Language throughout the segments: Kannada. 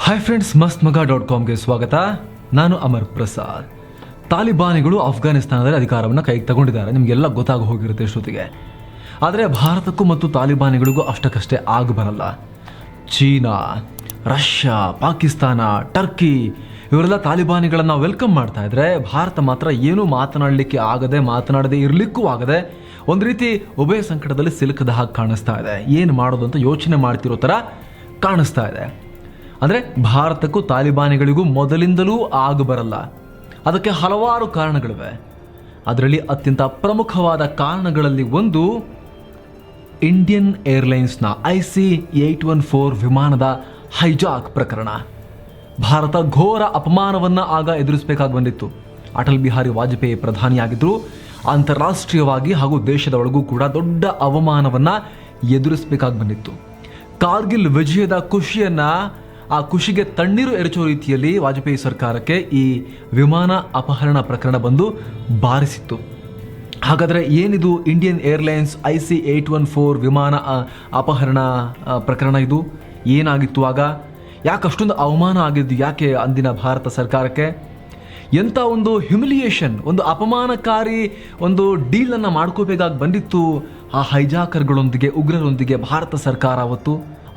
ಹಾಯ್ ಫ್ರೆಂಡ್ಸ್, ಮಸ್ತ್ಮಗ.comಗೆ ಸ್ವಾಗತ. ನಾನು ಅಮರ್ ಪ್ರಸಾದ್. ತಾಲಿಬಾನಿಗಳು ಅಫ್ಘಾನಿಸ್ತಾನದಲ್ಲಿ ಅಧಿಕಾರವನ್ನು ಕೈಗೆ ತಗೊಂಡಿದ್ದಾರೆ, ನಿಮಗೆಲ್ಲ ಗೊತ್ತಾಗಿ ಹೋಗಿರುತ್ತೆ ಇಷ್ಟೊತ್ತಿಗೆ. ಆದರೆ ಭಾರತಕ್ಕೂ ಮತ್ತು ತಾಲಿಬಾನಿಗಳಿಗೂ ಅಷ್ಟಕ್ಕಷ್ಟೇ ಆಗಬರಲ್ಲ. ಚೀನಾ, ರಷ್ಯಾ, ಪಾಕಿಸ್ತಾನ, ಟರ್ಕಿ ಇವರೆಲ್ಲ ತಾಲಿಬಾನಿಗಳನ್ನು ವೆಲ್ಕಮ್ ಮಾಡ್ತಾ ಇದ್ರೆ ಭಾರತ ಮಾತ್ರ ಏನೂ ಮಾತನಾಡದೇ ಇರಲಿಕ್ಕೂ ಆಗದೆ ಒಂದು ರೀತಿ ಉಭಯ ಸಂಕಟದಲ್ಲಿ ಸಿಲುಕದ ಹಾಗೆ ಕಾಣಿಸ್ತಾ ಇದೆ. ಏನು ಮಾಡೋದು ಅಂತ ಯೋಚನೆ ಮಾಡ್ತಿರೋ ಥರ ಕಾಣಿಸ್ತಾ ಇದೆ. ಅಂದರೆ ಭಾರತಕ್ಕೂ ತಾಲಿಬಾನಿಗಳಿಗೂ ಮೊದಲಿಂದಲೂ ಆಗಬರಲ್ಲ. ಅದಕ್ಕೆ ಹಲವಾರು ಕಾರಣಗಳಿವೆ. ಅದರಲ್ಲಿ ಅತ್ಯಂತ ಪ್ರಮುಖವಾದ ಕಾರಣಗಳಲ್ಲಿ ಒಂದು ಇಂಡಿಯನ್ ಏರ್ಲೈನ್ಸ್ನ IC-814 ವಿಮಾನದ ಹೈಜಾಕ್ ಪ್ರಕರಣ. ಭಾರತ ಘೋರ ಅಪಮಾನವನ್ನು ಆಗ ಎದುರಿಸಬೇಕಾಗಿ ಬಂದಿತ್ತು. ಅಟಲ್ ಬಿಹಾರಿ ವಾಜಪೇಯಿ ಪ್ರಧಾನಿಯಾಗಿದ್ದರು. ಅಂತಾರಾಷ್ಟ್ರೀಯವಾಗಿ ಹಾಗೂ ದೇಶದ ಒಳಗೂ ಕೂಡ ದೊಡ್ಡ ಅವಮಾನವನ್ನು ಎದುರಿಸಬೇಕಾಗಿ ಬಂದಿತ್ತು. ಕಾರ್ಗಿಲ್ ವಿಜಯದ ಆ ಖುಷಿಗೆ ತಣ್ಣೀರು ಎರಚೋ ರೀತಿಯಲ್ಲಿ ವಾಜಪೇಯಿ ಸರ್ಕಾರಕ್ಕೆ ಈ ವಿಮಾನ ಅಪಹರಣ ಪ್ರಕರಣ ಬಂದು ಬಾರಿಸಿತ್ತು. ಹಾಗಾದರೆ ಏನಿದು ಇಂಡಿಯನ್ ಏರ್ಲೈನ್ಸ್ IC-814 ವಿಮಾನ ಅಪಹರಣ ಪ್ರಕರಣ? ಇದು ಏನಾಗಿತ್ತು ಆಗ? ಯಾಕೆ ಅಷ್ಟೊಂದು ಅವಮಾನ ಆಗಿದ್ದು? ಯಾಕೆ ಅಂದಿನ ಭಾರತ ಸರ್ಕಾರಕ್ಕೆ ಎಂಥ ಒಂದು ಹ್ಯುಮಿಲಿಯೇಷನ್, ಒಂದು ಅಪಮಾನಕಾರಿ ಒಂದು ಡೀಲನ್ನು ಮಾಡ್ಕೋಬೇಕಾಗಿ ಬಂದಿತ್ತು ಆ ಹೈಜಾಕರ್ಗಳೊಂದಿಗೆ, ಉಗ್ರರೊಂದಿಗೆ ಭಾರತ ಸರ್ಕಾರ.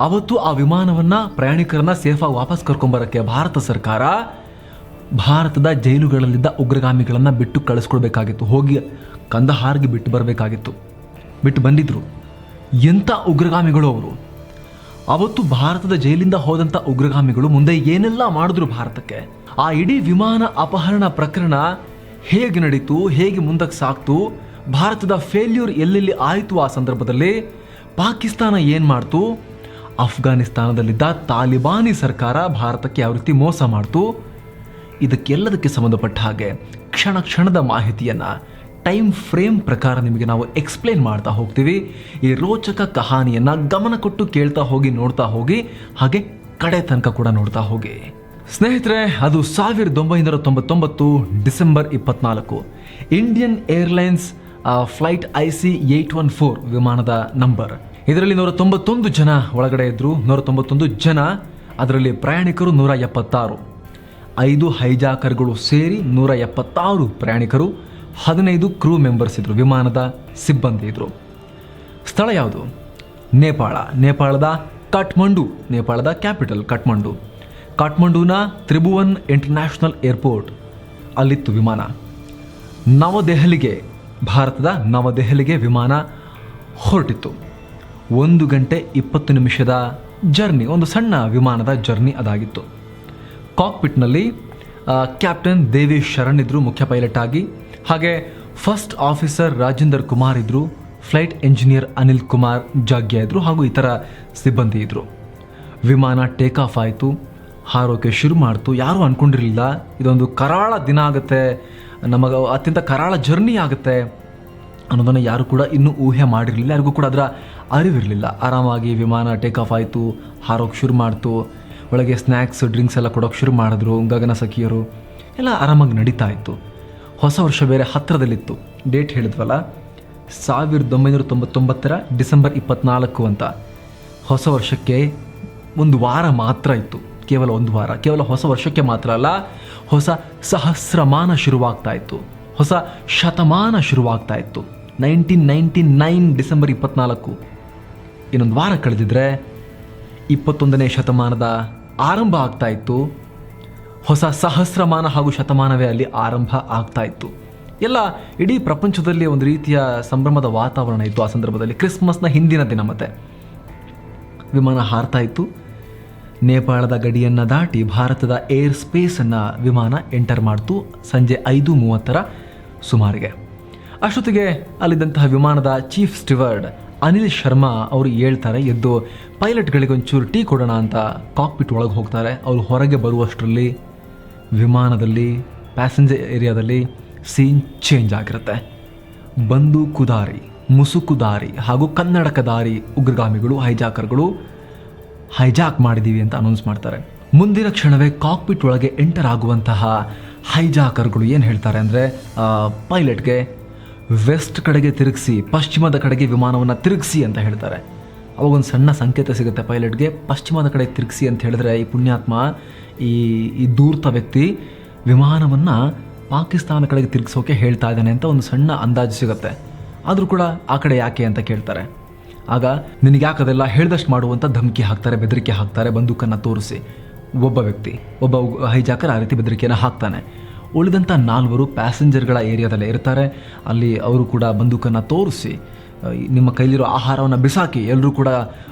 ಅವತ್ತು ಆ ವಿಮಾನವನ್ನು ಪ್ರಯಾಣಿಕರನ್ನ ಸೇಫಾಗಿ ವಾಪಸ್ ಕರ್ಕೊಂಬರೋಕ್ಕೆ ಭಾರತ ಸರ್ಕಾರ ಭಾರತದ ಜೈಲುಗಳಲ್ಲಿದ್ದ ಉಗ್ರಗಾಮಿಗಳನ್ನು ಬಿಟ್ಟು ಕಳಿಸ್ಕೊಡ್ಬೇಕಾಗಿತ್ತು. ಹೋಗಿ ಕಂದಹಾರ್ಗೆ ಬಿಟ್ಟು ಬರಬೇಕಾಗಿತ್ತು. ಬಿಟ್ಟು ಬಂದಿದ್ರು. ಎಂಥ ಉಗ್ರಗಾಮಿಗಳು ಅವರು! ಅವತ್ತು ಭಾರತದ ಜೈಲಿಂದ ಹೋದಂಥ ಉಗ್ರಗಾಮಿಗಳು ಮುಂದೆ ಏನೆಲ್ಲ ಮಾಡಿದ್ರು ಭಾರತಕ್ಕೆ. ಆ ಇಡೀ ವಿಮಾನ ಅಪಹರಣ ಪ್ರಕರಣ ಹೇಗೆ ನಡೀತು, ಹೇಗೆ ಮುಂದಕ್ಕೆ ಸಾಕ್ತು, ಭಾರತದ ಫೇಲ್ಯೂರ್ ಎಲ್ಲೆಲ್ಲಿ ಆಯಿತು, ಆ ಸಂದರ್ಭದಲ್ಲಿ ಪಾಕಿಸ್ತಾನ ಏನು ಮಾಡ್ತು, ಅಫ್ಘಾನಿಸ್ತಾನದಲ್ಲಿದ್ದ ತಾಲಿಬಾನಿ ಸರ್ಕಾರ ಭಾರತಕ್ಕೆ ಯಾವ ರೀತಿ ಮೋಸ ಮಾಡ್ತು, ಇದಕ್ಕೆಲ್ಲದಕ್ಕೆ ಸಂಬಂಧಪಟ್ಟ ಹಾಗೆ ಕ್ಷಣದ ಮಾಹಿತಿಯನ್ನು ಟೈಮ್ ಫ್ರೇಮ್ ಪ್ರಕಾರ ನಿಮಗೆ ನಾವು ಎಕ್ಸ್ಪ್ಲೇನ್ ಮಾಡ್ತಾ ಹೋಗ್ತೀವಿ. ಈ ರೋಚಕ ಕಹಾನಿಯನ್ನು ಗಮನ ಕೊಟ್ಟು ಕೇಳ್ತಾ ಹೋಗಿ, ನೋಡ್ತಾ ಹೋಗಿ, ಹಾಗೆ ಕಡೆ ತನಕ ಕೂಡ ನೋಡ್ತಾ ಹೋಗಿ. ಸ್ನೇಹಿತರೆ, ಅದು 1999 December 24 Indian airlines flight IC-814 ವಿಮಾನದ ನಂಬರ್. ಇದರಲ್ಲಿ 191 ಜನ ಒಳಗಡೆ ಇದ್ರು. 191 ಜನ, ಅದರಲ್ಲಿ ಪ್ರಯಾಣಿಕರು 176, 5 ಹೈಜಾಕರ್ಗಳು ಸೇರಿ 176 ಪ್ರಯಾಣಿಕರು, 15 ಕ್ರೂ ಮೆಂಬರ್ಸ್ ಇದ್ರು, ವಿಮಾನದ ಸಿಬ್ಬಂದಿ ಇದ್ರು. ಸ್ಥಳ ಯಾವುದು? ನೇಪಾಳದ ಕಾಠ್ಮಂಡು, ನೇಪಾಳದ ಕ್ಯಾಪಿಟಲ್ ಕಾಠ್ಮಂಡುನ ತ್ರಿಭುವನ್ ಇಂಟರ್ನ್ಯಾಷನಲ್ ಏರ್ಪೋರ್ಟ್ ಅಲ್ಲಿತ್ತು ವಿಮಾನ. ಭಾರತದ ನವದೆಹಲಿಗೆ ವಿಮಾನ ಹೊರಟಿತ್ತು. 1 ಗಂಟೆ 20 ನಿಮಿಷದ ಜರ್ನಿ, ಒಂದು ಸಣ್ಣ ವಿಮಾನದ ಜರ್ನಿ ಅದಾಗಿತ್ತು. ಕಾಕ್ಪಿಟ್ನಲ್ಲಿ ಕ್ಯಾಪ್ಟನ್ ದೇವೇಶ್ ಶರಣ್ ಇದ್ದರು ಮುಖ್ಯ ಪೈಲಟ್ ಆಗಿ. ಹಾಗೆ ಫಸ್ಟ್ ಆಫೀಸರ್ ರಾಜೇಂದರ್ ಕುಮಾರ್ ಇದ್ದರು, ಫ್ಲೈಟ್ ಎಂಜಿನಿಯರ್ ಅನಿಲ್ ಕುಮಾರ್ ಜಾಗ್ಯ ಇದ್ದರು, ಹಾಗೂ ಇತರ ಸಿಬ್ಬಂದಿ ಇದ್ದರು. ವಿಮಾನ ಟೇಕ್ ಆಫ್ ಆಯಿತು, ಹಾರೋಕೆ ಶುರು ಮಾಡ್ತು. ಯಾರೂ ಅಂದ್ಕೊಂಡಿರಲಿಲ್ಲ ಇದೊಂದು ಕರಾಳ ದಿನ ಆಗುತ್ತೆ, ನಮಗೆ ಅತ್ಯಂತ ಕರಾಳ ಜರ್ನಿ ಆಗುತ್ತೆ ಅನ್ನೋದನ್ನು ಯಾರು ಕೂಡ ಇನ್ನೂ ಊಹೆ ಮಾಡಿರಲಿಲ್ಲ. ಯಾರಿಗೂ ಕೂಡ ಅದರ ಅರಿವಿರಲಿಲ್ಲ. ಆರಾಮಾಗಿ ವಿಮಾನ ಟೇಕ್ ಆಫ್ ಆಯಿತು, ಹಾರೋಕೆ ಶುರು ಮಾಡ್ತು. ಒಳಗೆ ಸ್ನ್ಯಾಕ್ಸ್, ಡ್ರಿಂಕ್ಸ್ ಎಲ್ಲ ಕೊಡೋಕೆ ಶುರು ಮಾಡಿದ್ರು ಗಗನ ಸಖಿಯರು. ಎಲ್ಲ ಆರಾಮಾಗಿ ನಡೀತಾ ಇತ್ತು. ಹೊಸ ವರ್ಷ ಬೇರೆ ಹತ್ತಿರದಲ್ಲಿತ್ತು. ಡೇಟ್ ಹೇಳಿದ್ವಲ್ಲ, 1999 ಡಿಸೆಂಬರ್ 24 ಅಂತ. ಹೊಸ ವರ್ಷಕ್ಕೆ 1 ವಾರ ಮಾತ್ರ ಇತ್ತು, ಕೇವಲ 1 ವಾರ. ಕೇವಲ ಹೊಸ ವರ್ಷಕ್ಕೆ ಮಾತ್ರ ಅಲ್ಲ, ಹೊಸ ಸಹಸ್ರಮಾನ ಶುರುವಾಗ್ತಾ ಇತ್ತು, ಹೊಸ ಶತಮಾನ ಶುರುವಾಗ್ತಾ ಇತ್ತು. 1999 ಡಿಸೆಂಬರ್ 24. ಇನ್ನೊಂದು ವಾರ ಕಳೆದಿದ್ರೆ 21ನೇ ಶತಮಾನದ ಆರಂಭ ಆಗ್ತಾ ಇತ್ತು. ಹೊಸ ಸಹಸ್ರಮಾನ ಹಾಗೂ ಶತಮಾನವೇ ಅಲ್ಲಿ ಆರಂಭ ಆಗ್ತಾ ಇತ್ತು. ಎಲ್ಲ ಇಡೀ ಪ್ರಪಂಚದಲ್ಲಿ ಒಂದು ರೀತಿಯ ಸಂಭ್ರಮದ ವಾತಾವರಣ ಇತ್ತು ಆ ಸಂದರ್ಭದಲ್ಲಿ. ಕ್ರಿಸ್ಮಸ್ನ ಹಿಂದಿನ ದಿನ. ಮತ್ತೆ ವಿಮಾನ ಹಾರ್ತಾ ಇತ್ತು. ನೇಪಾಳದ ಗಡಿಯನ್ನು ದಾಟಿ ಭಾರತದ ಏರ್ ಸ್ಪೇಸನ್ನು ವಿಮಾನ ಎಂಟರ್ ಮಾಡ್ತು ಸಂಜೆ 5:30 ಸುಮಾರಿಗೆ. ಅಷ್ಟೊತ್ತಿಗೆ ಅಲ್ಲಿದ್ದಂತಹ ವಿಮಾನದ ಚೀಫ್ ಸ್ಟಿವರ್ಡ್ ಅನಿಲ್ ಶರ್ಮಾ ಅವರು ಹೇಳ್ತಾರೆ, ಎದ್ದು ಪೈಲಟ್ಗಳಿಗೆ ಒಂಚೂರು ಟೀ ಕೊಡೋಣ ಅಂತ ಕಾಕ್ಪಿಟ್ ಒಳಗೆ ಹೋಗ್ತಾರೆ. ಅವರು ಹೊರಗೆ ಬರುವಷ್ಟರಲ್ಲಿ ವಿಮಾನದಲ್ಲಿ ಪ್ಯಾಸೆಂಜರ್ ಏರಿಯಾದಲ್ಲಿ ಸೀನ್ ಚೇಂಜ್ ಆಗಿರುತ್ತೆ. ಬಂದೂಕುದಾರಿ, ಮುಸುಕುದಾರಿ ಹಾಗೂ ಕನ್ನಡಕದಾರಿ ಉಗ್ರಗಾಮಿಗಳು, ಹೈಜಾಕರ್ಗಳು ಹೈಜಾಕ್ ಮಾಡಿದ್ದೀವಿ ಅಂತ ಅನೌನ್ಸ್ ಮಾಡ್ತಾರೆ. ಮುಂದಿನ ಕ್ಷಣವೇ ಕಾಕ್ಪಿಟ್ ಒಳಗೆ ಎಂಟರ್ ಆಗುವಂತಹ ಹೈಜಾಕರ್ಗಳು ಏನು ಹೇಳ್ತಾರೆ ಅಂದರೆ, ಪೈಲಟ್ಗೆ ವೆಸ್ಟ್ ಕಡೆಗೆ ತಿರುಗಿಸಿ, ಪಶ್ಚಿಮದ ಕಡೆಗೆ ವಿಮಾನವನ್ನು ತಿರುಗಿಸಿ ಅಂತ ಹೇಳ್ತಾರೆ. ಅವಾಗೊಂದು ಸಣ್ಣ ಸಂಕೇತ ಸಿಗುತ್ತೆ ಪೈಲಟ್ಗೆ, ಪಶ್ಚಿಮದ ಕಡೆ ತಿರುಗಿಸಿ ಅಂತ ಹೇಳಿದ್ರೆ ಈ ಪುಣ್ಯಾತ್ಮ ಈ ದೂರ್ತ ವ್ಯಕ್ತಿ ವಿಮಾನವನ್ನು ಪಾಕಿಸ್ತಾನ ಕಡೆಗೆ ತಿರುಗಿಸೋಕೆ ಹೇಳ್ತಾ ಇದ್ದಾನೆ ಅಂತ ಒಂದು ಸಣ್ಣ ಅಂದಾಜು ಸಿಗುತ್ತೆ. ಆದರೂ ಕೂಡ ಆ ಕಡೆ ಯಾಕೆ ಅಂತ ಕೇಳ್ತಾರೆ. ಆಗ ನಿನಗೆ ಯಾಕದೆಲ್ಲ ಹೇಳ್ದಷ್ಟು ಮಾಡುವಂಥ ಧಮಕಿ ಹಾಕ್ತಾರೆ, ಬೆದರಿಕೆ ಹಾಕ್ತಾರೆ, ಬಂದೂಕನ್ನು ತೋರಿಸಿ. ಒಬ್ಬ ಹೈಜಾಕರ್ ಆ ರೀತಿ ಬೆದರಿಕೆಯನ್ನು ಹಾಕ್ತಾನೆ. ಉಳಿದಂಥ 4 ಪ್ಯಾಸೆಂಜರ್ಗಳ ಏರಿಯಾದಲ್ಲೇ ಇರ್ತಾರೆ. ಅಲ್ಲಿ ಅವರು ಕೂಡ ಬಂದೂಕನ್ನು ತೋರಿಸಿ ನಿಮ್ಮ ಕೈಲಿರೋ ಆಹಾರವನ್ನು ಬಿಸಾಕಿ ಎಲ್ಲರೂ ಕೂಡ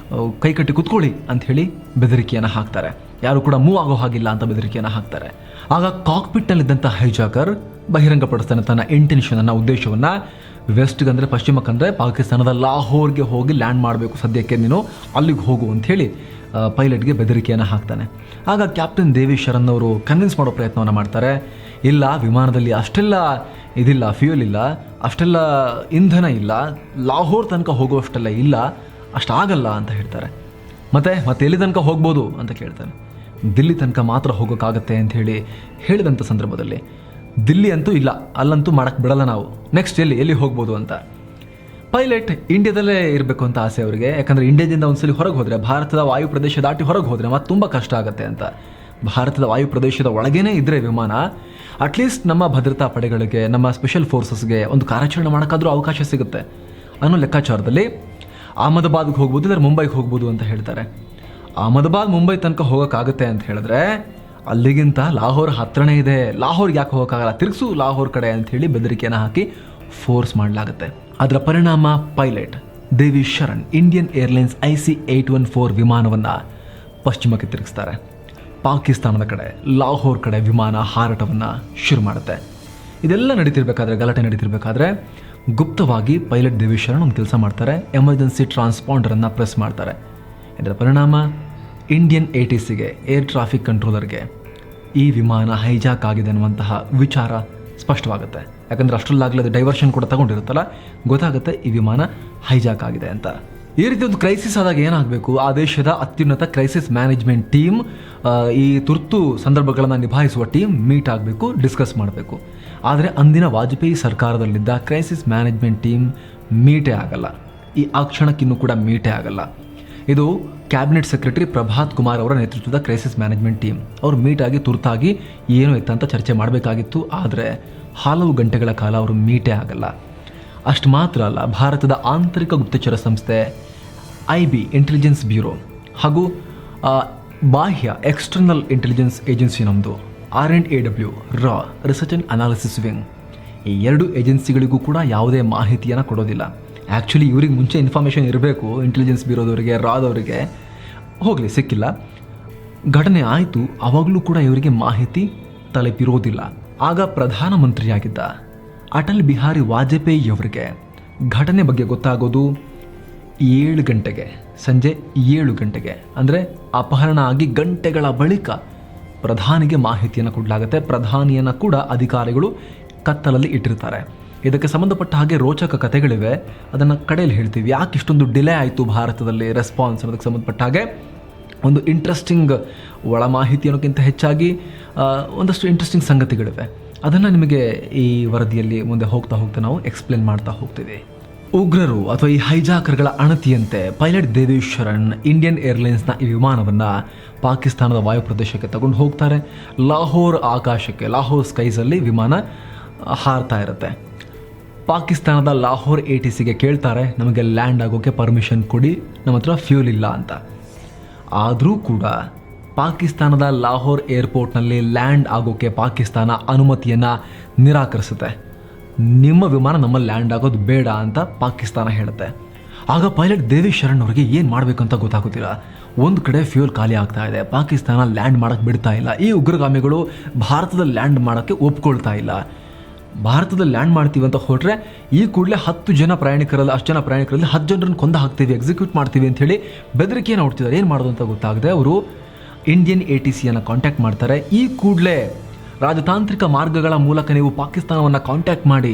ಕೈ ಕಟ್ಟಿ ಕುತ್ಕೊಳ್ಳಿ ಅಂಥೇಳಿ ಬೆದರಿಕೆಯನ್ನು ಹಾಕ್ತಾರೆ. ಯಾರು ಕೂಡ ಮೂವ್ ಆಗೋ ಹಾಗಿಲ್ಲ ಅಂತ ಬೆದರಿಕೆಯನ್ನು ಹಾಕ್ತಾರೆ. ಆಗ ಕಾಕ್ಪಿಟ್ನಲ್ಲಿದ್ದಂಥ ಹೈಜಾಕರ್ ಬಹಿರಂಗಪಡಿಸ್ತಾನೆ ತನ್ನ ಇಂಟೆನ್ಷನನ್ನು, ಉದ್ದೇಶವನ್ನು. ವೆಸ್ಟ್ಗೆ ಅಂದರೆ ಪಶ್ಚಿಮಕ್ಕಂದರೆ ಪಾಕಿಸ್ತಾನದ ಲಾಹೋರ್ಗೆ ಹೋಗಿ ಲ್ಯಾಂಡ್ ಮಾಡಬೇಕು, ಸದ್ಯಕ್ಕೆ ನೀನು ಅಲ್ಲಿಗೆ ಹೋಗು ಅಂಥೇಳಿ ಪೈಲಟ್ಗೆ ಬೆದರಿಕೆಯನ್ನು ಹಾಕ್ತಾನೆ. ಆಗ ಕ್ಯಾಪ್ಟನ್ ದೇವಿ ಶರಣ್ ಅವರು ಕನ್ವಿನ್ಸ್ ಮಾಡೋ ಪ್ರಯತ್ನವನ್ನು ಮಾಡ್ತಾರೆ. ಇಲ್ಲ, ವಿಮಾನದಲ್ಲಿ ಅಷ್ಟೆಲ್ಲ ಇದಿಲ್ಲ, ಫ್ಯೂಯಲ್ ಇಲ್ಲ, ಅಷ್ಟೆಲ್ಲ ಇಂಧನ ಇಲ್ಲ, ಲಾಹೋರ್ ತನಕ ಹೋಗುವಷ್ಟೆಲ್ಲ ಇಲ್ಲ, ಅಷ್ಟಾಗಲ್ಲ ಅಂತ ಹೇಳ್ತಾರೆ. ಮತ್ತೆ ಎಲ್ಲಿ ತನಕ ಹೋಗ್ಬೋದು ಅಂತ ಕೇಳ್ತಾನೆ. ದಿಲ್ಲಿ ತನಕ ಮಾತ್ರ ಹೋಗೋಕ್ಕಾಗತ್ತೆ ಅಂಥೇಳಿ ಹೇಳಿದಂಥ ಸಂದರ್ಭದಲ್ಲಿ ದಿಲ್ಲಿ ಅಂತೂ ಇಲ್ಲ, ಅಲ್ಲಂತೂ ಮಾಡೋಕ್ಕೆ ಬಿಡಲ್ಲ ನಾವು, ನೆಕ್ಸ್ಟ್ ಎಲ್ಲಿ ಹೋಗ್ಬೋದು ಅಂತ. ಪೈಲಟ್ ಇಂಡಿಯಾದಲ್ಲೇ ಇರಬೇಕು ಅಂತ ಆಸೆ ಅವರಿಗೆ. ಯಾಕಂದರೆ ಇಂಡಿಯಾದಿಂದ ಒಂದ್ಸಲಿ ಹೊರಗೆ ಹೋದರೆ, ಭಾರತದ ವಾಯು ಪ್ರದೇಶ ದಾಟಿ ಹೊರಗೆ ಹೋದರೆ ಮತ್ತೆ ತುಂಬ ಕಷ್ಟ ಆಗುತ್ತೆ ಅಂತ. ಭಾರತದ ವಾಯು ಪ್ರದೇಶದ ಒಳಗೇನೆ ಇದ್ದರೆ ವಿಮಾನ, ಅಟ್ಲೀಸ್ಟ್ ನಮ್ಮ ಭದ್ರತಾ ಪಡೆಗಳಿಗೆ, ನಮ್ಮ ಸ್ಪೆಷಲ್ ಫೋರ್ಸಸ್ಗೆ ಒಂದು ಕಾರ್ಯಾಚರಣೆ ಮಾಡೋಕ್ಕಾದ್ರೂ ಅವಕಾಶ ಸಿಗುತ್ತೆ ಅನ್ನೋ ಲೆಕ್ಕಾಚಾರದಲ್ಲಿ ಅಹಮದಾಬಾದ್ಗೆ ಹೋಗ್ಬೋದು, ಇಲ್ಲ ಮುಂಬೈಗೆ ಹೋಗ್ಬೋದು ಅಂತ ಹೇಳ್ತಾರೆ. ಅಹಮದಾಬಾದ್ ಮುಂಬೈ ತನಕ ಹೋಗೋಕ್ಕಾಗುತ್ತೆ ಅಂತ ಹೇಳಿದ್ರೆ ಅಲ್ಲಿಗಿಂತ ಲಾಹೋರ್ ಹತ್ರನೇ ಇದೆ, ಲಾಹೋರ್ಗೆ ಯಾಕೆ ಹೋಗೋಕ್ಕಾಗಲ್ಲ, ತಿರುಗಿಸು ಲಾಹೋರ್ ಕಡೆ ಅಂಥೇಳಿ ಬೆದರಿಕೆಯನ್ನು ಹಾಕಿ ಫೋರ್ಸ್ ಮಾಡಲಾಗುತ್ತೆ. ಅದರ ಪರಿಣಾಮ ಪೈಲಟ್ ದೇವಿ ಶರಣ್ ಇಂಡಿಯನ್ ಏರ್ಲೈನ್ಸ್ IC-814 ವಿಮಾನವನ್ನು ಪಶ್ಚಿಮಕ್ಕೆ ತಿರುಗಿಸ್ತಾರೆ. ಪಾಕಿಸ್ತಾನದ ಕಡೆ ಲಾಹೋರ್ ಕಡೆ ವಿಮಾನ ಹಾರಾಟವನ್ನು ಶುರು ಮಾಡುತ್ತೆ. ಇದೆಲ್ಲ ಗಲಾಟೆ ನಡೀತಿರ್ಬೇಕಾದ್ರೆ ಗುಪ್ತವಾಗಿ ಪೈಲಟ್ ದೇವಿ ಶರಣ್ ಒಂದು ಕೆಲಸ ಮಾಡ್ತಾರೆ. ಎಮರ್ಜೆನ್ಸಿ ಟ್ರಾನ್ಸ್ಪಾಂಡರನ್ನು ಪ್ರೆಸ್ ಮಾಡ್ತಾರೆ. ಇದರ ಪರಿಣಾಮ ಇಂಡಿಯನ್ ATCಗೆ, ಏರ್ ಟ್ರಾಫಿಕ್ ಕಂಟ್ರೋಲರ್ಗೆ ಈ ವಿಮಾನ ಹೈಜಾಕ್ ಆಗಿದೆ ಅನ್ನುವಂತಹ ವಿಚಾರ ಸ್ಪಷ್ಟವಾಗುತ್ತೆ. ಯಾಕಂದರೆ ಅಷ್ಟರಲ್ಲಾಗಲೇ ಅದು ಡೈವರ್ಷನ್ ಕೂಡ ತಗೊಂಡಿರುತ್ತಲ್ಲ, ಗೊತ್ತಾಗುತ್ತೆ ಈ ವಿಮಾನ ಹೈಜಾಕ್ ಆಗಿದೆ ಅಂತ. ಈ ರೀತಿ ಒಂದು ಕ್ರೈಸಿಸ್ ಆದಾಗ ಏನಾಗಬೇಕು, ಆ ದೇಶದ ಅತ್ಯುನ್ನತ ಕ್ರೈಸಿಸ್ ಮ್ಯಾನೇಜ್ಮೆಂಟ್ ಟೀಮ್, ಈ ತುರ್ತು ಸಂದರ್ಭಗಳನ್ನು ನಿಭಾಯಿಸುವ ಟೀಮ್ ಮೀಟ್ ಆಗಬೇಕು, ಡಿಸ್ಕಸ್ ಮಾಡಬೇಕು. ಆದರೆ ಅಂದಿನ ವಾಜಪೇಯಿ ಸರ್ಕಾರದಲ್ಲಿದ್ದ ಕ್ರೈಸಿಸ್ ಮ್ಯಾನೇಜ್ಮೆಂಟ್ ಟೀಮ್ ಮೀಟೇ ಆಗಲ್ಲ. ಆ ಕ್ಷಣಕ್ಕಿನ್ನೂ ಕೂಡ ಮೀಟೇ ಆಗಲ್ಲ. ಇದು ಕ್ಯಾಬಿನೆಟ್ ಸೆಕ್ರೆಟರಿ ಪ್ರಭಾತ್ ಕುಮಾರ್ ಅವರ ನೇತೃತ್ವದ ಕ್ರೈಸಿಸ್ ಮ್ಯಾನೇಜ್ಮೆಂಟ್ ಟೀಮ್. ಅವರು ಮೀಟಾಗಿ ತುರ್ತಾಗಿ ಏನು ಇತ್ತಂತ ಚರ್ಚೆ ಮಾಡಬೇಕಾಗಿತ್ತು. ಆದರೆ ಹಲವು ಗಂಟೆಗಳ ಕಾಲ ಅವರು ಮೀಟೇ ಆಗಲ್ಲ. ಅಷ್ಟು ಮಾತ್ರ ಅಲ್ಲ, ಭಾರತದ ಆಂತರಿಕ ಗುಪ್ತಚರ ಸಂಸ್ಥೆ IB ಇಂಟೆಲಿಜೆನ್ಸ್ ಬ್ಯೂರೋ ಹಾಗೂ ಬಾಹ್ಯ ಎಕ್ಸ್ಟರ್ನಲ್ ಇಂಟೆಲಿಜೆನ್ಸ್ ಏಜೆನ್ಸಿ ನಮ್ಮದು R&AW ರಾ ರಿಸರ್ಚ್ ಆ್ಯಂಡ್ ಅನಾಲಿಸಿಸ್ ವಿಂಗ್, ಈ 2 ಏಜೆನ್ಸಿಗಳಿಗೂ ಕೂಡ ಯಾವುದೇ ಮಾಹಿತಿಯನ್ನು ಕೊಡೋದಿಲ್ಲ. ಆ್ಯಕ್ಚುಲಿ ಇವ್ರಿಗೆ ಮುಂಚೆ ಇನ್ಫಾರ್ಮೇಷನ್ ಇರಬೇಕು, ಇಂಟೆಲಿಜೆನ್ಸ್ ಬ್ಯೂರೋದವರಿಗೆ, ರಾದವರಿಗೆ. ಹೋಗಲಿ, ಸಿಕ್ಕಿಲ್ಲ, ಘಟನೆ ಆಯಿತು, ಆವಾಗಲೂ ಕೂಡ ಇವರಿಗೆ ಮಾಹಿತಿ ತಲುಪಿರೋದಿಲ್ಲ. ಆಗ ಪ್ರಧಾನಮಂತ್ರಿಯಾಗಿದ್ದ ಅಟಲ್ ಬಿಹಾರಿ ವಾಜಪೇಯಿಯವರಿಗೆ ಘಟನೆ ಬಗ್ಗೆ ಗೊತ್ತಾಗೋದು 7 ಗಂಟೆಗೆ, ಸಂಜೆ 7 ಗಂಟೆಗೆ. ಅಂದರೆ ಅಪಹರಣ ಆಗಿ ಗಂಟೆಗಳ ಬಳಿಕ ಪ್ರಧಾನಿಗೆ ಮಾಹಿತಿಯನ್ನು ಕೊಡಲಾಗುತ್ತೆ. ಪ್ರಧಾನಿಯನ್ನು ಕೂಡ ಅಧಿಕಾರಿಗಳು ಕತ್ತಲಲ್ಲಿ ಇಟ್ಟಿರ್ತಾರೆ. ಇದಕ್ಕೆ ಸಂಬಂಧಪಟ್ಟ ಹಾಗೆ ರೋಚಕ ಕಥೆಗಳಿವೆ, ಅದನ್ನು ಕಡೆಯಲ್ಲಿ ಹೇಳ್ತೀವಿ. ಯಾಕೆ ಇಷ್ಟೊಂದು ಡಿಲೇ ಆಯಿತು ಭಾರತದಲ್ಲಿ ರೆಸ್ಪಾನ್ಸ್ ಅನ್ನೋದಕ್ಕೆ ಸಂಬಂಧಪಟ್ಟ ಹಾಗೆ ಒಂದು ಇಂಟ್ರೆಸ್ಟಿಂಗ್ ಒಳ ಮಾಹಿತಿ ಅನ್ನೋಕ್ಕಿಂತ ಹೆಚ್ಚಾಗಿ ಒಂದಷ್ಟು ಇಂಟ್ರೆಸ್ಟಿಂಗ್ ಸಂಗತಿಗಳಿವೆ. ಅದನ್ನು ನಿಮಗೆ ಈ ವರದಿಯಲ್ಲಿ ಮುಂದೆ ಹೋಗ್ತಾ ನಾವು ಎಕ್ಸ್ಪ್ಲೇನ್ ಮಾಡ್ತಾ ಹೋಗ್ತೀವಿ. ಉಗ್ರರು ಅಥವಾ ಈ ಹೈಜಾಕರ್ಗಳ ಅಣತಿಯಂತೆ ಪೈಲಟ್ ದೇವಿ ಶರಣ್ ಇಂಡಿಯನ್ ಏರ್ಲೈನ್ಸ್ನ ಈ ವಿಮಾನವನ್ನು ಪಾಕಿಸ್ತಾನದ ವಾಯು ಪ್ರದೇಶಕ್ಕೆ ತಗೊಂಡು ಹೋಗ್ತಾರೆ. ಲಾಹೋರ್ ಆಕಾಶಕ್ಕೆ, ಲಾಹೋರ್ ಸ್ಕೈಸಲ್ಲಿ ವಿಮಾನ ಹಾರ್ತಾ ಇರುತ್ತೆ. ಪಾಕಿಸ್ತಾನದ ಲಾಹೋರ್ ATCಗೆ ಕೇಳ್ತಾರೆ, ನಮಗೆ ಲ್ಯಾಂಡ್ ಆಗೋಕ್ಕೆ ಪರ್ಮಿಷನ್ ಕೊಡಿ, ನಮ್ಮ ಹತ್ರ ಫ್ಯೂಲ್ ಇಲ್ಲ ಅಂತ. ಆದರೂ ಕೂಡ ಪಾಕಿಸ್ತಾನದ ಲಾಹೋರ್ ಏರ್ಪೋರ್ಟ್ನಲ್ಲಿ ಲ್ಯಾಂಡ್ ಆಗೋಕ್ಕೆ ಪಾಕಿಸ್ತಾನ ಅನುಮತಿಯನ್ನು ನಿರಾಕರಿಸುತ್ತೆ. ನಿಮ್ಮ ವಿಮಾನ ನಮ್ಮಲ್ಲಿ ಲ್ಯಾಂಡ್ ಆಗೋದು ಬೇಡ ಅಂತ ಪಾಕಿಸ್ತಾನ ಹೇಳುತ್ತೆ. ಆಗ ಪೈಲಟ್ ದೇವಿ ಶರಣ್ ಅವರಿಗೆ ಏನು ಮಾಡಬೇಕಂತ ಗೊತ್ತಾಗೋದಿಲ್ಲ. ಒಂದು ಕಡೆ ಫ್ಯೂಲ್ ಖಾಲಿ ಆಗ್ತಾ ಇದೆ, ಪಾಕಿಸ್ತಾನ ಲ್ಯಾಂಡ್ ಮಾಡೋಕ್ಕೆ ಬಿಡ್ತಾ ಇಲ್ಲ, ಈ ಉಗ್ರಗಾಮಿಗಳು ಭಾರತದಲ್ಲಿ ಲ್ಯಾಂಡ್ ಮಾಡೋಕ್ಕೆ ಒಪ್ಕೊಳ್ತಾ ಇಲ್ಲ. ಭಾರತದಲ್ಲಿ ಲ್ಯಾಂಡ್ ಮಾಡ್ತೀವಿ ಅಂತ ಹೊರಟ್ರೆ ಈ ಕೂಡಲೇ 10 ಜನ ಪ್ರಯಾಣಿಕರಲ್ಲಿ, ಅಷ್ಟು ಜನ ಪ್ರಯಾಣಿಕರಲ್ಲಿ 10 ಜನರನ್ನು ಕೊಂದು ಹಾಕ್ತೀವಿ, ಎಕ್ಸಿಕ್ಯೂಟ್ ಮಾಡ್ತೀವಿ ಅಂಥೇಳಿ ಬೆದರಿಕೆಯನ್ನು ಹೊಡ್ತಿದ್ದಾರೆ. ಏನು ಮಾಡೋದು ಅಂತ ಗೊತ್ತಾಗದೆ ಅವರು ಇಂಡಿಯನ್ ATCಯನ್ನು ಕಾಂಟ್ಯಾಕ್ಟ್ ಮಾಡ್ತಾರೆ. ಈ ಕೂಡಲೇ ರಾಜತಾಂತ್ರಿಕ ಮಾರ್ಗಗಳ ಮೂಲಕ ನೀವು ಪಾಕಿಸ್ತಾನವನ್ನು ಕಾಂಟ್ಯಾಕ್ಟ್ ಮಾಡಿ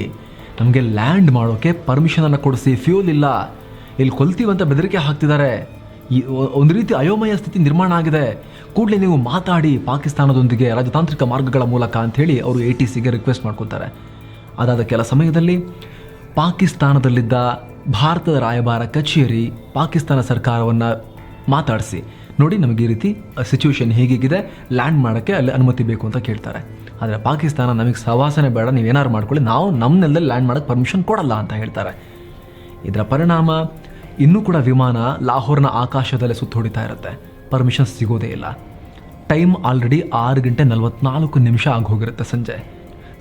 ನಮಗೆ ಲ್ಯಾಂಡ್ ಮಾಡೋಕ್ಕೆ ಪರ್ಮಿಷನನ್ನು ಕೊಡಿಸಿ, ಫ್ಯೂಲ್ ಇಲ್ಲ, ಇಲ್ಲಿ ಕೊಲ್ತೀವಂತ ಬೆದರಿಕೆ ಹಾಕ್ತಿದ್ದಾರೆ, ಈ ಒಂದು ರೀತಿ ಅಯೋಮಯ ಸ್ಥಿತಿ ನಿರ್ಮಾಣ ಆಗಿದೆ, ಕೂಡಲೇ ನೀವು ಮಾತಾಡಿ ಪಾಕಿಸ್ತಾನದೊಂದಿಗೆ ರಾಜತಾಂತ್ರಿಕ ಮಾರ್ಗಗಳ ಮೂಲಕ ಅಂಥೇಳಿ ಅವರು ATCಗೆ ರಿಕ್ವೆಸ್ಟ್ ಮಾಡ್ಕೊತಾರೆ. ಅದಾದ ಕೆಲ ಸಮಯದಲ್ಲಿ ಪಾಕಿಸ್ತಾನದಲ್ಲಿದ್ದ ಭಾರತದ ರಾಯಭಾರ ಕಚೇರಿ ಪಾಕಿಸ್ತಾನ ಸರ್ಕಾರವನ್ನು ಮಾತಾಡಿಸಿ, ನೋಡಿ ನಮಗೆ ಈ ರೀತಿ ಸಿಚುವೇಶನ್ ಹೀಗಿದೆ, ಲ್ಯಾಂಡ್ ಮಾಡೋಕ್ಕೆ ಅಲ್ಲಿ ಅನುಮತಿ ಬೇಕು ಅಂತ ಕೇಳ್ತಾರೆ. ಆದರೆ ಪಾಕಿಸ್ತಾನ ನಮಗೆ ಸಹವಾಸನೆ ಬೇಡ, ನೀವೇನಾದ್ರು ಮಾಡ್ಕೊಳ್ಳಿ, ನಾವು ನಮ್ಮ ನೆಲದಲ್ಲಿ ಲ್ಯಾಂಡ್ ಮಾಡೋಕ್ಕೆ ಪರ್ಮಿಷನ್ ಕೊಡಲ್ಲ ಅಂತ ಹೇಳ್ತಾರೆ. ಇದರ ಪರಿಣಾಮ ಇನ್ನೂ ಕೂಡ ವಿಮಾನ ಲಾಹೋರ್ನ ಆಕಾಶದಲ್ಲೇ ಸುತ್ತ ಹೊಡಿತಾ ಇರುತ್ತೆ, ಪರ್ಮಿಷನ್ ಸಿಗೋದೇ ಇಲ್ಲ. ಟೈಮ್ ಆಲ್ರೆಡಿ 6:44 ಆಗಿ ಹೋಗಿರುತ್ತೆ ಸಂಜೆ.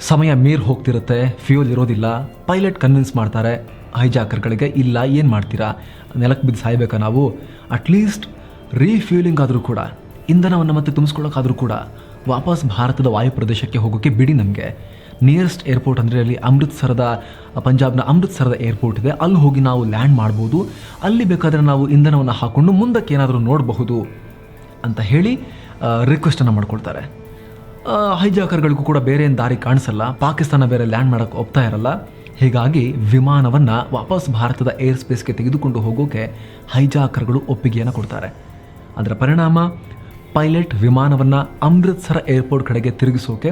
ಸಮಯ ಮೀರ್ ಹೋಗ್ತಿರುತ್ತೆ, ಫ್ಯೂಲ್ ಇರೋದಿಲ್ಲ. ಪೈಲಟ್ ಕನ್ವಿನ್ಸ್ ಮಾಡ್ತಾರೆ ಹೈಜಾಕರ್ಗಳಿಗೆ, ಇಲ್ಲ ಏನು ಮಾಡ್ತೀರಾ, ನೆಲಕ್ಕೆ ಬಿದ್ದು ಸಾಯ್ಬೇಕಾ ನಾವು, ಅಟ್ಲೀಸ್ಟ್ ರೀಫ್ಯೂಲಿಂಗ್ ಆದರೂ ಕೂಡ, ಇಂಧನವನ್ನು ಮತ್ತೆ ತುಂಬಿಸ್ಕೊಳ್ಳೋಕ್ಕಾದರೂ ಕೂಡ ವಾಪಸ್ ಭಾರತದ ವಾಯು ಪ್ರದೇಶಕ್ಕೆ ಹೋಗೋಕ್ಕೆ ಬಿಡಿ ನಮಗೆ. ನಿಯರೆಸ್ಟ್ ಏರ್ಪೋರ್ಟ್ ಅಂದರೆ ಅಲ್ಲಿ ಪಂಜಾಬ್ನ ಅಮೃತ್ಸರದ ಏರ್ಪೋರ್ಟ್ ಇದೆ, ಅಲ್ಲಿ ಹೋಗಿ ನಾವು ಲ್ಯಾಂಡ್ ಮಾಡ್ಬೋದು, ಅಲ್ಲಿ ಬೇಕಾದರೆ ನಾವು ಇಂಧನವನ್ನು ಹಾಕ್ಕೊಂಡು ಮುಂದಕ್ಕೆ ಏನಾದರೂ ನೋಡಬಹುದು ಅಂತ ಹೇಳಿ ರಿಕ್ವೆಸ್ಟನ್ನು ಮಾಡ್ಕೊಳ್ತಾರೆ. ಹೈಜಾಕರ್ಗಳಿಗೂ ಕೂಡ ಬೇರೆ ಏನು ದಾರಿ ಕಾಣಿಸಲ್ಲ, ಪಾಕಿಸ್ತಾನ ಬೇರೆ ಲ್ಯಾಂಡ್ ಮಾಡೋಕ್ಕೆ ಒಪ್ತಾ ಇರಲ್ಲ. ಹೀಗಾಗಿ ವಿಮಾನವನ್ನು ವಾಪಸ್ ಭಾರತದ ಏರ್ ಸ್ಪೇಸ್ಗೆ ತೆಗೆದುಕೊಂಡು ಹೋಗೋಕೆ ಹೈಜಾಕರ್ಗಳು ಒಪ್ಪಿಗೆಯನ್ನು ಕೊಡ್ತಾರೆ. ಅದರ ಪರಿಣಾಮ ಪೈಲಟ್ ವಿಮಾನವನ್ನು ಅಮೃತ್ಸರ ಏರ್ಪೋರ್ಟ್ ಕಡೆಗೆ ತಿರುಗಿಸೋಕೆ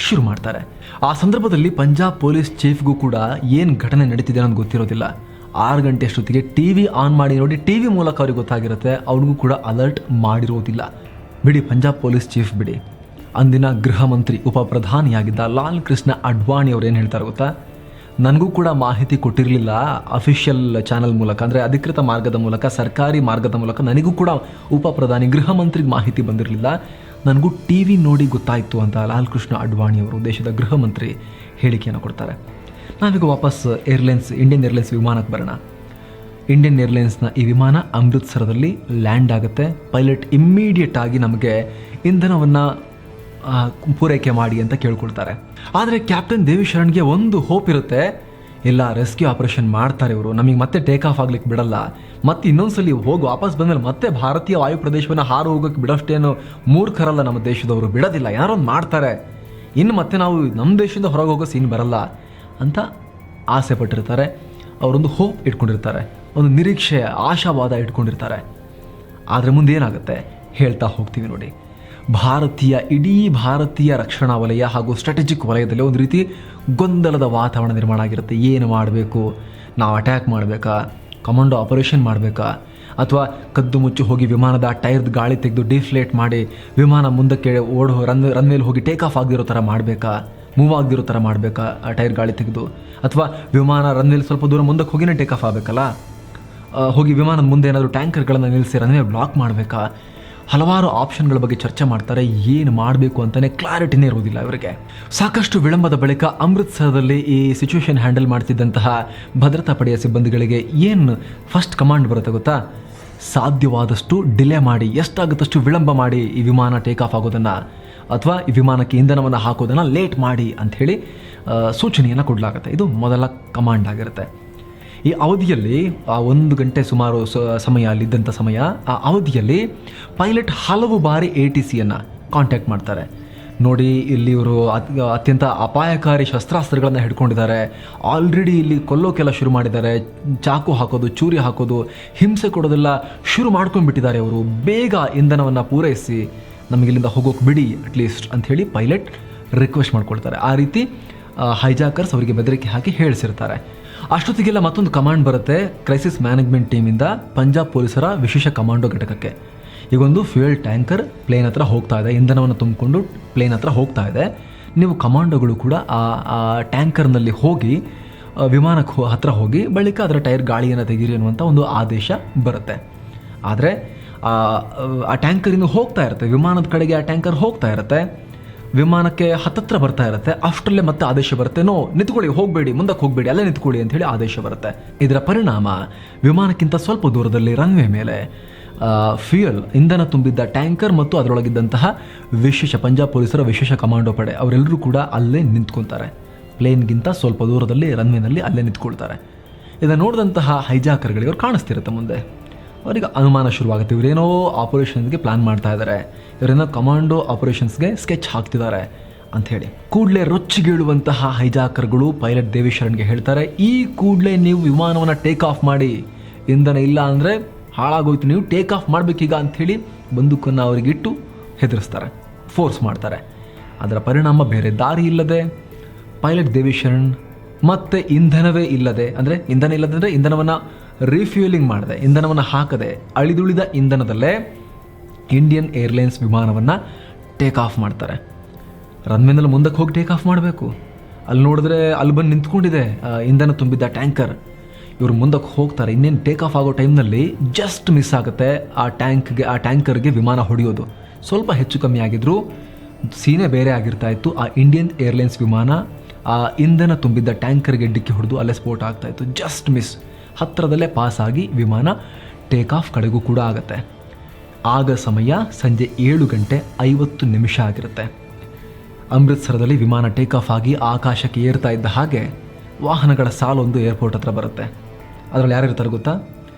ಶುರು ಮಾಡ್ತಾರೆ. ಆ ಸಂದರ್ಭದಲ್ಲಿ ಪಂಜಾಬ್ ಪೊಲೀಸ್ ಚೀಫ್ಗೂ ಕೂಡ ಏನು ಘಟನೆ ನಡೀತಿದೆ ಅನ್ನೋದು ಗೊತ್ತಿರೋದಿಲ್ಲ. 6 ಗಂಟೆ ಅಷ್ಟೊತ್ತಿಗೆ TV ಆನ್ ಮಾಡಿ ನೋಡಿ, TV ಮೂಲಕ ಅವ್ರಿಗೆ ಗೊತ್ತಾಗಿರುತ್ತೆ, ಅವ್ರಿಗೂ ಕೂಡ ಅಲರ್ಟ್ ಮಾಡಿರೋದಿಲ್ಲ. ಬಿಡಿ ಪಂಜಾಬ್ ಪೊಲೀಸ್ ಚೀಫ್ ಬಿಡಿ, ಅಂದಿನ ಗೃಹ ಮಂತ್ರಿ ಉಪ ಪ್ರಧಾನಿಯಾಗಿದ್ದ ಲಾಲ್ ಕೃಷ್ಣ ಅಡ್ವಾಣಿ ಅವ್ರು ಏನು ಹೇಳ್ತಾರೆ ಗೊತ್ತಾ, ನನಗೂ ಕೂಡ ಮಾಹಿತಿ ಕೊಟ್ಟಿರಲಿಲ್ಲ ಅಫಿಷಿಯಲ್ ಚಾನಲ್ ಮೂಲಕ, ಅಂದರೆ ಅಧಿಕೃತ ಮಾರ್ಗದ ಮೂಲಕ, ಸರ್ಕಾರಿ ಮಾರ್ಗದ ಮೂಲಕ ನನಗೂ ಕೂಡ ಉಪ ಪ್ರಧಾನಿ ಗೃಹ ಮಂತ್ರಿಗೆ ಮಾಹಿತಿ ಬಂದಿರಲಿಲ್ಲ, ನನಗೂ TV ನೋಡಿ ಗೊತ್ತಾಯಿತು ಅಂತ ಲಾಲ್ ಕೃಷ್ಣ ಅಡ್ವಾಣಿ ಅವರು ದೇಶದ ಗೃಹ ಮಂತ್ರಿ ಹೇಳಿಕೆಯನ್ನು ಕೊಡ್ತಾರೆ. ನಾವೀಗ ವಾಪಸ್ ಇಂಡಿಯನ್ ಏರ್ಲೈನ್ಸ್ ವಿಮಾನಕ್ಕೆ ಬರೋಣ. ಇಂಡಿಯನ್ ಏರ್ಲೈನ್ಸ್ನ ಈ ವಿಮಾನ ಅಮೃತ್ಸರದಲ್ಲಿ ಲ್ಯಾಂಡ್ ಆಗುತ್ತೆ. ಪೈಲಟ್ ಇಮ್ಮಿಡಿಯೇಟ್ ಆಗಿ ನಮಗೆ ಇಂಧನವನ್ನು ಪೂರೈಕೆ ಮಾಡಿ ಅಂತ ಕೇಳ್ಕೊಳ್ತಾರೆ. ಆದರೆ ಕ್ಯಾಪ್ಟನ್ ದೇವಿಶರಣ್ಗೆ ಒಂದು ಹೋಪ್ ಇರುತ್ತೆ, ಇಲ್ಲ ರೆಸ್ಕ್ಯೂ ಆಪರೇಷನ್ ಮಾಡ್ತಾರೆ ಇವರು, ನಮಗೆ ಮತ್ತೆ ಟೇಕ್ ಆಫ್ ಆಗ್ಲಿಕ್ಕೆ ಬಿಡಲ್ಲ, ಮತ್ತೆ ಇನ್ನೊಂದ್ಸಲಿ ಹೋಗಿ ವಾಪಸ್ ಬಂದಮೇಲೆ ಮತ್ತೆ ಭಾರತೀಯ ವಾಯು ಪ್ರದೇಶವನ್ನು ಹಾರು ಹೋಗೋಕ್ಕೆ ಬಿಡೋಷ್ಟೇನು ಮೂರ್ಖರಲ್ಲ ನಮ್ಮ ದೇಶದವರು, ಬಿಡೋದಿಲ್ಲ, ಯಾರೋ ಒಂದು ಮಾಡ್ತಾರೆ, ಇನ್ನು ಮತ್ತೆ ನಾವು ನಮ್ಮ ದೇಶದಿಂದ ಹೊರಗೆ ಹೋಗೋ ಸೀನ್ ಬರಲ್ಲ ಅಂತ ಆಸೆ ಪಟ್ಟಿರ್ತಾರೆ. ಅವರೊಂದು ಹೋಪ್ ಇಟ್ಕೊಂಡಿರ್ತಾರೆ, ಒಂದು ನಿರೀಕ್ಷೆ, ಆಶಾವಾದ ಇಟ್ಕೊಂಡಿರ್ತಾರೆ. ಆದರೆ ಮುಂದೆ ಏನಾಗುತ್ತೆ ಹೇಳ್ತಾ ಹೋಗ್ತೀವಿ ನೋಡಿ. ಇಡೀ ಭಾರತೀಯ ರಕ್ಷಣಾ ವಲಯ ಹಾಗೂ ಸ್ಟ್ರಾಟಜಿಕ್ ವಲಯದಲ್ಲಿ ಒಂದು ರೀತಿ ಗೊಂದಲದ ವಾತಾವರಣ ನಿರ್ಮಾಣ ಆಗಿರುತ್ತೆ. ಏನು ಮಾಡಬೇಕು, ನಾವು ಅಟ್ಯಾಕ್ ಮಾಡಬೇಕಾ, ಕಮಾಂಡೋ ಆಪರೇಷನ್ ಮಾಡಬೇಕಾ, ಅಥವಾ ಕದ್ದು ಮುಚ್ಚು ಹೋಗಿ ವಿಮಾನದ ಟೈರ್ದು ಗಾಳಿ ತೆಗೆದು ಡಿಫ್ಲೇಟ್ ಮಾಡಿ ವಿಮಾನ ಮುಂದಕ್ಕೆ ರನ್ವೇಲಿ ಹೋಗಿ ಟೇಕ್ ಆಫ್ ಆಗದಿರೋ ಥರ ಮಾಡಬೇಕಾ, ಮೂವ್ ಆಗದಿರೋ ಥರ ಮಾಡಬೇಕಾ ಟೈರ್ ಗಾಳಿ ತೆಗೆದು, ಅಥವಾ ವಿಮಾನ ರನ್ವೇಲಿ ಸ್ವಲ್ಪ ದೂರ ಮುಂದಕ್ಕೆ ಹೋಗಿನೇ ಟೇಕ್ ಆಫ್ ಆಗಬೇಕಲ್ಲ, ಹೋಗಿ ವಿಮಾನದ ಮುಂದೆ ಏನಾದರೂ ಟ್ಯಾಂಕರ್ಗಳನ್ನು ನಿಲ್ಲಿಸಿ ರನ್ವೇ ಬ್ಲಾಕ್ ಮಾಡಬೇಕಾ, ಹಲವಾರು ಆಪ್ಷನ್ಗಳ ಬಗ್ಗೆ ಚರ್ಚೆ ಮಾಡ್ತಾರೆ. ಏನು ಮಾಡಬೇಕು ಅಂತಲೇ ಕ್ಲಾರಿಟಿನೇ ಇರೋದಿಲ್ಲ ಇವರಿಗೆ. ಸಾಕಷ್ಟು ವಿಳಂಬದ ಬಳಿಕ ಅಮೃತ್ಸರದಲ್ಲಿ ಈ ಸಿಚುವೇಶನ್ ಹ್ಯಾಂಡಲ್ ಮಾಡ್ತಿದ್ದಂತಹ ಭದ್ರತಾ ಪಡೆಯ ಸಿಬ್ಬಂದಿಗಳಿಗೆ ಏನು ಫಸ್ಟ್ ಕಮಾಂಡ್ ಬರುತ್ತೆ ಗೊತ್ತಾ, ಸಾಧ್ಯವಾದಷ್ಟು ಡಿಲೇ ಮಾಡಿ, ಎಷ್ಟಾಗುತ್ತಷ್ಟು ವಿಳಂಬ ಮಾಡಿ ಈ ವಿಮಾನ ಟೇಕ್ ಆಫ್ ಆಗೋದನ್ನು ಅಥವಾ ಈ ವಿಮಾನಕ್ಕೆ ಇಂಧನವನ್ನು ಹಾಕೋದನ್ನು ಲೇಟ್ ಮಾಡಿ ಅಂಥೇಳಿ ಸೂಚನೆಯನ್ನು ಕೊಡಲಾಗುತ್ತೆ. ಇದು ಮೊದಲ ಕಮಾಂಡ್ ಆಗಿರುತ್ತೆ. ಈ ಅವಧಿಯಲ್ಲಿ 1 ಗಂಟೆ ಸುಮಾರು ಸಮಯ ಅಲ್ಲಿದ್ದಂಥ ಸಮಯ, ಆ ಅವಧಿಯಲ್ಲಿ ಪೈಲಟ್ ಹಲವು ಬಾರಿ ATCಯನ್ನು ಕಾಂಟ್ಯಾಕ್ಟ್ ಮಾಡ್ತಾರೆ. ನೋಡಿ ಇಲ್ಲಿ ಇವರು ಅತ್ಯಂತ ಅಪಾಯಕಾರಿ ಶಸ್ತ್ರಾಸ್ತ್ರಗಳನ್ನು ಹಿಡ್ಕೊಂಡಿದ್ದಾರೆ, ಆಲ್ರೆಡಿ ಇಲ್ಲಿ ಕೊಲ್ಲೋಕೆಲ್ಲ ಶುರು ಮಾಡಿದ್ದಾರೆ, ಚಾಕು ಹಾಕೋದು, ಚೂರಿ ಹಾಕೋದು, ಹಿಂಸೆ ಕೊಡೋದೆಲ್ಲ ಶುರು ಮಾಡ್ಕೊಂಡ್ಬಿಟ್ಟಿದ್ದಾರೆ ಅವರು, ಬೇಗ ಇಂಧನವನ್ನು ಪೂರೈಸಿ ನಮಗಿಲ್ಲಿಂದ ಹೋಗೋಕೆ ಬಿಡಿ ಅಟ್ಲೀಸ್ಟ್ ಅಂಥೇಳಿ ಪೈಲಟ್ ರಿಕ್ವೆಸ್ಟ್ ಮಾಡ್ಕೊಳ್ತಾರೆ. ಆ ರೀತಿ ಹೈಜಾಕರ್ಸ್ ಅವರಿಗೆ ಬೆದರಿಕೆ ಹಾಕಿ ಹೇಳಿಸಿರ್ತಾರೆ. ಅಷ್ಟೊತ್ತಿಗೆಲ್ಲ ಮತ್ತೊಂದು ಕಮಾಂಡ್ ಬರುತ್ತೆ ಕ್ರೈಸಿಸ್ ಮ್ಯಾನೇಜ್ಮೆಂಟ್ ಟೀಮಿಂದ ಪಂಜಾಬ್ ಪೊಲೀಸರ ವಿಶೇಷ ಕಮಾಂಡೋ ಘಟಕಕ್ಕೆ. ಈಗೊಂದು ಫ್ಯೂಯಲ್ ಟ್ಯಾಂಕರ್ ಪ್ಲೇನ್ ಹತ್ರ ಹೋಗ್ತಾ ಇದೆ, ಇಂಧನವನ್ನು ತುಂಬಿಕೊಂಡು ಪ್ಲೇನ್ ಹತ್ರ ಹೋಗ್ತಾ ಇದೆ, ನೀವು ಕಮಾಂಡೋಗಳು ಕೂಡ ಆ ಟ್ಯಾಂಕರ್ನಲ್ಲಿ ಹೋಗಿ ವಿಮಾನಕ್ಕೆ ಹತ್ರ ಹೋಗಿ ಬಳಿಕ ಅದರ ಟೈರ್ ಗಾಳಿಯನ್ನು ತೆಗೀರಿ ಅನ್ನುವಂಥ ಒಂದು ಆದೇಶ ಬರುತ್ತೆ. ಆದರೆ ಆ ಟ್ಯಾಂಕರ್ ಇನ್ನು ಹೋಗ್ತಾ ಇರುತ್ತೆ, ವಿಮಾನದ ಕಡೆಗೆ ಆ ಟ್ಯಾಂಕರ್ ಹೋಗ್ತಾ ಇರುತ್ತೆ, ವಿಮಾನಕ್ಕೆ ಹತ್ತತ್ರ ಬರ್ತಾ ಇರುತ್ತೆ, ಅಷ್ಟರಲ್ಲೇ ಮತ್ತೆ ಆದೇಶ ಬರುತ್ತೆ, ನೋ ನಿಂತ್ಕೊಳ್ಳಿ, ಹೋಗಬೇಡಿ, ಮುಂದಕ್ಕೆ ಹೋಗಬೇಡಿ, ಅಲ್ಲೇ ನಿಂತ್ಕೊಳ್ಳಿ ಅಂಥೇಳಿ ಆದೇಶ ಬರುತ್ತೆ. ಇದರ ಪರಿಣಾಮ ವಿಮಾನಕ್ಕಿಂತ ಸ್ವಲ್ಪ ದೂರದಲ್ಲಿ ರನ್ವೇ ಮೇಲೆ ಫ್ಯೂಯಲ್ ಇಂಧನ ತುಂಬಿದ್ದ ಟ್ಯಾಂಕರ್ ಮತ್ತು ಅದರೊಳಗಿದ್ದಂತಹ ಪಂಜಾಬ್ ಪೊಲೀಸರ ವಿಶೇಷ ಕಮಾಂಡೋ ಪಡೆ ಅವರೆಲ್ಲರೂ ಕೂಡ ಅಲ್ಲೇ ನಿಂತ್ಕೊತಾರೆ. ಪ್ಲೇನ್ಗಿಂತ ಸ್ವಲ್ಪ ದೂರದಲ್ಲಿ ರನ್ವೇನಲ್ಲಿ ಅಲ್ಲೇ ನಿಂತ್ಕೊಳ್ತಾರೆ. ಇದನ್ನು ನೋಡಿದಂತಹ ಹೈಜಾಕರ್ಗಳಿಗೆ ಅವ್ರು ಕಾಣಿಸ್ತಿರುತ್ತೆ ಮುಂದೆ. ಅವರಿಗೆ ಅನುಮಾನ ಶುರುವಾಗುತ್ತೆ, ಇವರೇನೋ ಆಪರೇಷನ್ಸ್ಗೆ ಪ್ಲಾನ್ ಮಾಡ್ತಾ ಇದ್ದಾರೆ, ಇವರೇನೋ ಕಮಾಂಡೋ ಆಪರೇಷನ್ಸ್ಗೆ ಸ್ಕೆಚ್ ಹಾಕ್ತಿದ್ದಾರೆ ಅಂಥೇಳಿ. ಕೂಡಲೇ ರೊಚ್ಚಿಗೀಳುವಂತಹ ಹೈಜಾಕರ್ಗಳು ಪೈಲಟ್ ದೇವಿಶರಣ್ಗೆ ಹೇಳ್ತಾರೆ, ಈ ಕೂಡಲೇ ನೀವು ವಿಮಾನವನ್ನು ಟೇಕ್ ಆಫ್ ಮಾಡಿ, ಇಂಧನ ಇಲ್ಲ ಅಂದರೆ ಹಾಳಾಗೋಯ್ತು, ನೀವು ಟೇಕ್ ಆಫ್ ಮಾಡಬೇಕೀಗ ಅಂಥೇಳಿ ಬಂದೂಕನ್ನು ಅವರಿಗಿಟ್ಟು ಹೆದರಿಸ್ತಾರೆ, ಫೋರ್ಸ್ ಮಾಡ್ತಾರೆ. ಅದರ ಪರಿಣಾಮ ಬೇರೆ ದಾರಿ ಇಲ್ಲದೆ ಪೈಲಟ್ ದೇವಿಶರಣ್ ಮತ್ತು ಇಂಧನವೇ ಇಲ್ಲದೆ, ಅಂದರೆ ಇಂಧನ ಇಲ್ಲದಂದರೆ ಇಂಧನವನ್ನು ರೀಫ್ಯೂಲಿಂಗ್ ಮಾಡದೆ, ಇಂಧನವನ್ನು ಹಾಕದೆ ಅಳಿದುಳಿದ ಇಂಧನದಲ್ಲೇ ಇಂಡಿಯನ್ ಏರ್ಲೈನ್ಸ್ ವಿಮಾನವನ್ನು ಟೇಕ್ ಆಫ್ ಮಾಡ್ತಾರೆ. ರನ್ವೇನಲ್ಲಿ ಮುಂದಕ್ಕೆ ಹೋಗಿ ಟೇಕ್ ಆಫ್ ಮಾಡಬೇಕು. ಅಲ್ಲಿ ನೋಡಿದ್ರೆ ಅಲ್ಲಿ ಬಂದು ನಿಂತ್ಕೊಂಡಿದೆ ಇಂಧನ ತುಂಬಿದ್ದ ಟ್ಯಾಂಕರ್. ಇವರು ಮುಂದಕ್ಕೆ ಹೋಗ್ತಾರೆ. ಇನ್ನೇನು ಟೇಕ್ ಆಫ್ ಆಗೋ ಟೈಮ್ನಲ್ಲಿ ಜಸ್ಟ್ ಮಿಸ್ ಆಗುತ್ತೆ ಆ ಟ್ಯಾಂಕರ್ಗೆ ವಿಮಾನ ಹೊಡೆಯೋದು. ಸ್ವಲ್ಪ ಹೆಚ್ಚು ಕಮ್ಮಿ ಆಗಿದ್ರು ಸೀನೆ ಬೇರೆ ಆಗಿರ್ತಾ ಇತ್ತು. ಆ ಇಂಡಿಯನ್ ಏರ್ಲೈನ್ಸ್ ವಿಮಾನ ಆ ಇಂಧನ ತುಂಬಿದ್ದ ಟ್ಯಾಂಕರ್ಗೆ ಡಿಕ್ಕಿ ಹೊಡೆದು ಅಲ್ಲೇ ಸ್ಫೋಟ ಆಗ್ತಾ ಇತ್ತು. ಜಸ್ಟ್ ಮಿಸ್, ಹತ್ತಿರದಲ್ಲೇ ಪಾಸ್ ಆಗಿ ವಿಮಾನ ಟೇಕ್ ಆಫ್ ಕಡೆಗೂ ಕೂಡ ಆಗುತ್ತೆ. ಆಗ ಸಮಯ ಸಂಜೆ 7:50 ಆಗಿರುತ್ತೆ. ಅಮೃತ್ಸರದಲ್ಲಿ ವಿಮಾನ ಟೇಕ್ ಆಫ್ ಆಗಿ ಆಕಾಶಕ್ಕೆ ಏರ್ತಾ ಇದ್ದ ಹಾಗೆ ವಾಹನಗಳ ಸಾಲೊಂದು ಏರ್ಪೋರ್ಟ್ ಹತ್ರ ಬರುತ್ತೆ. ಅದರಲ್ಲಿ ಯಾರು ಇರ್ತಾರೆ ಗೊತ್ತಾ?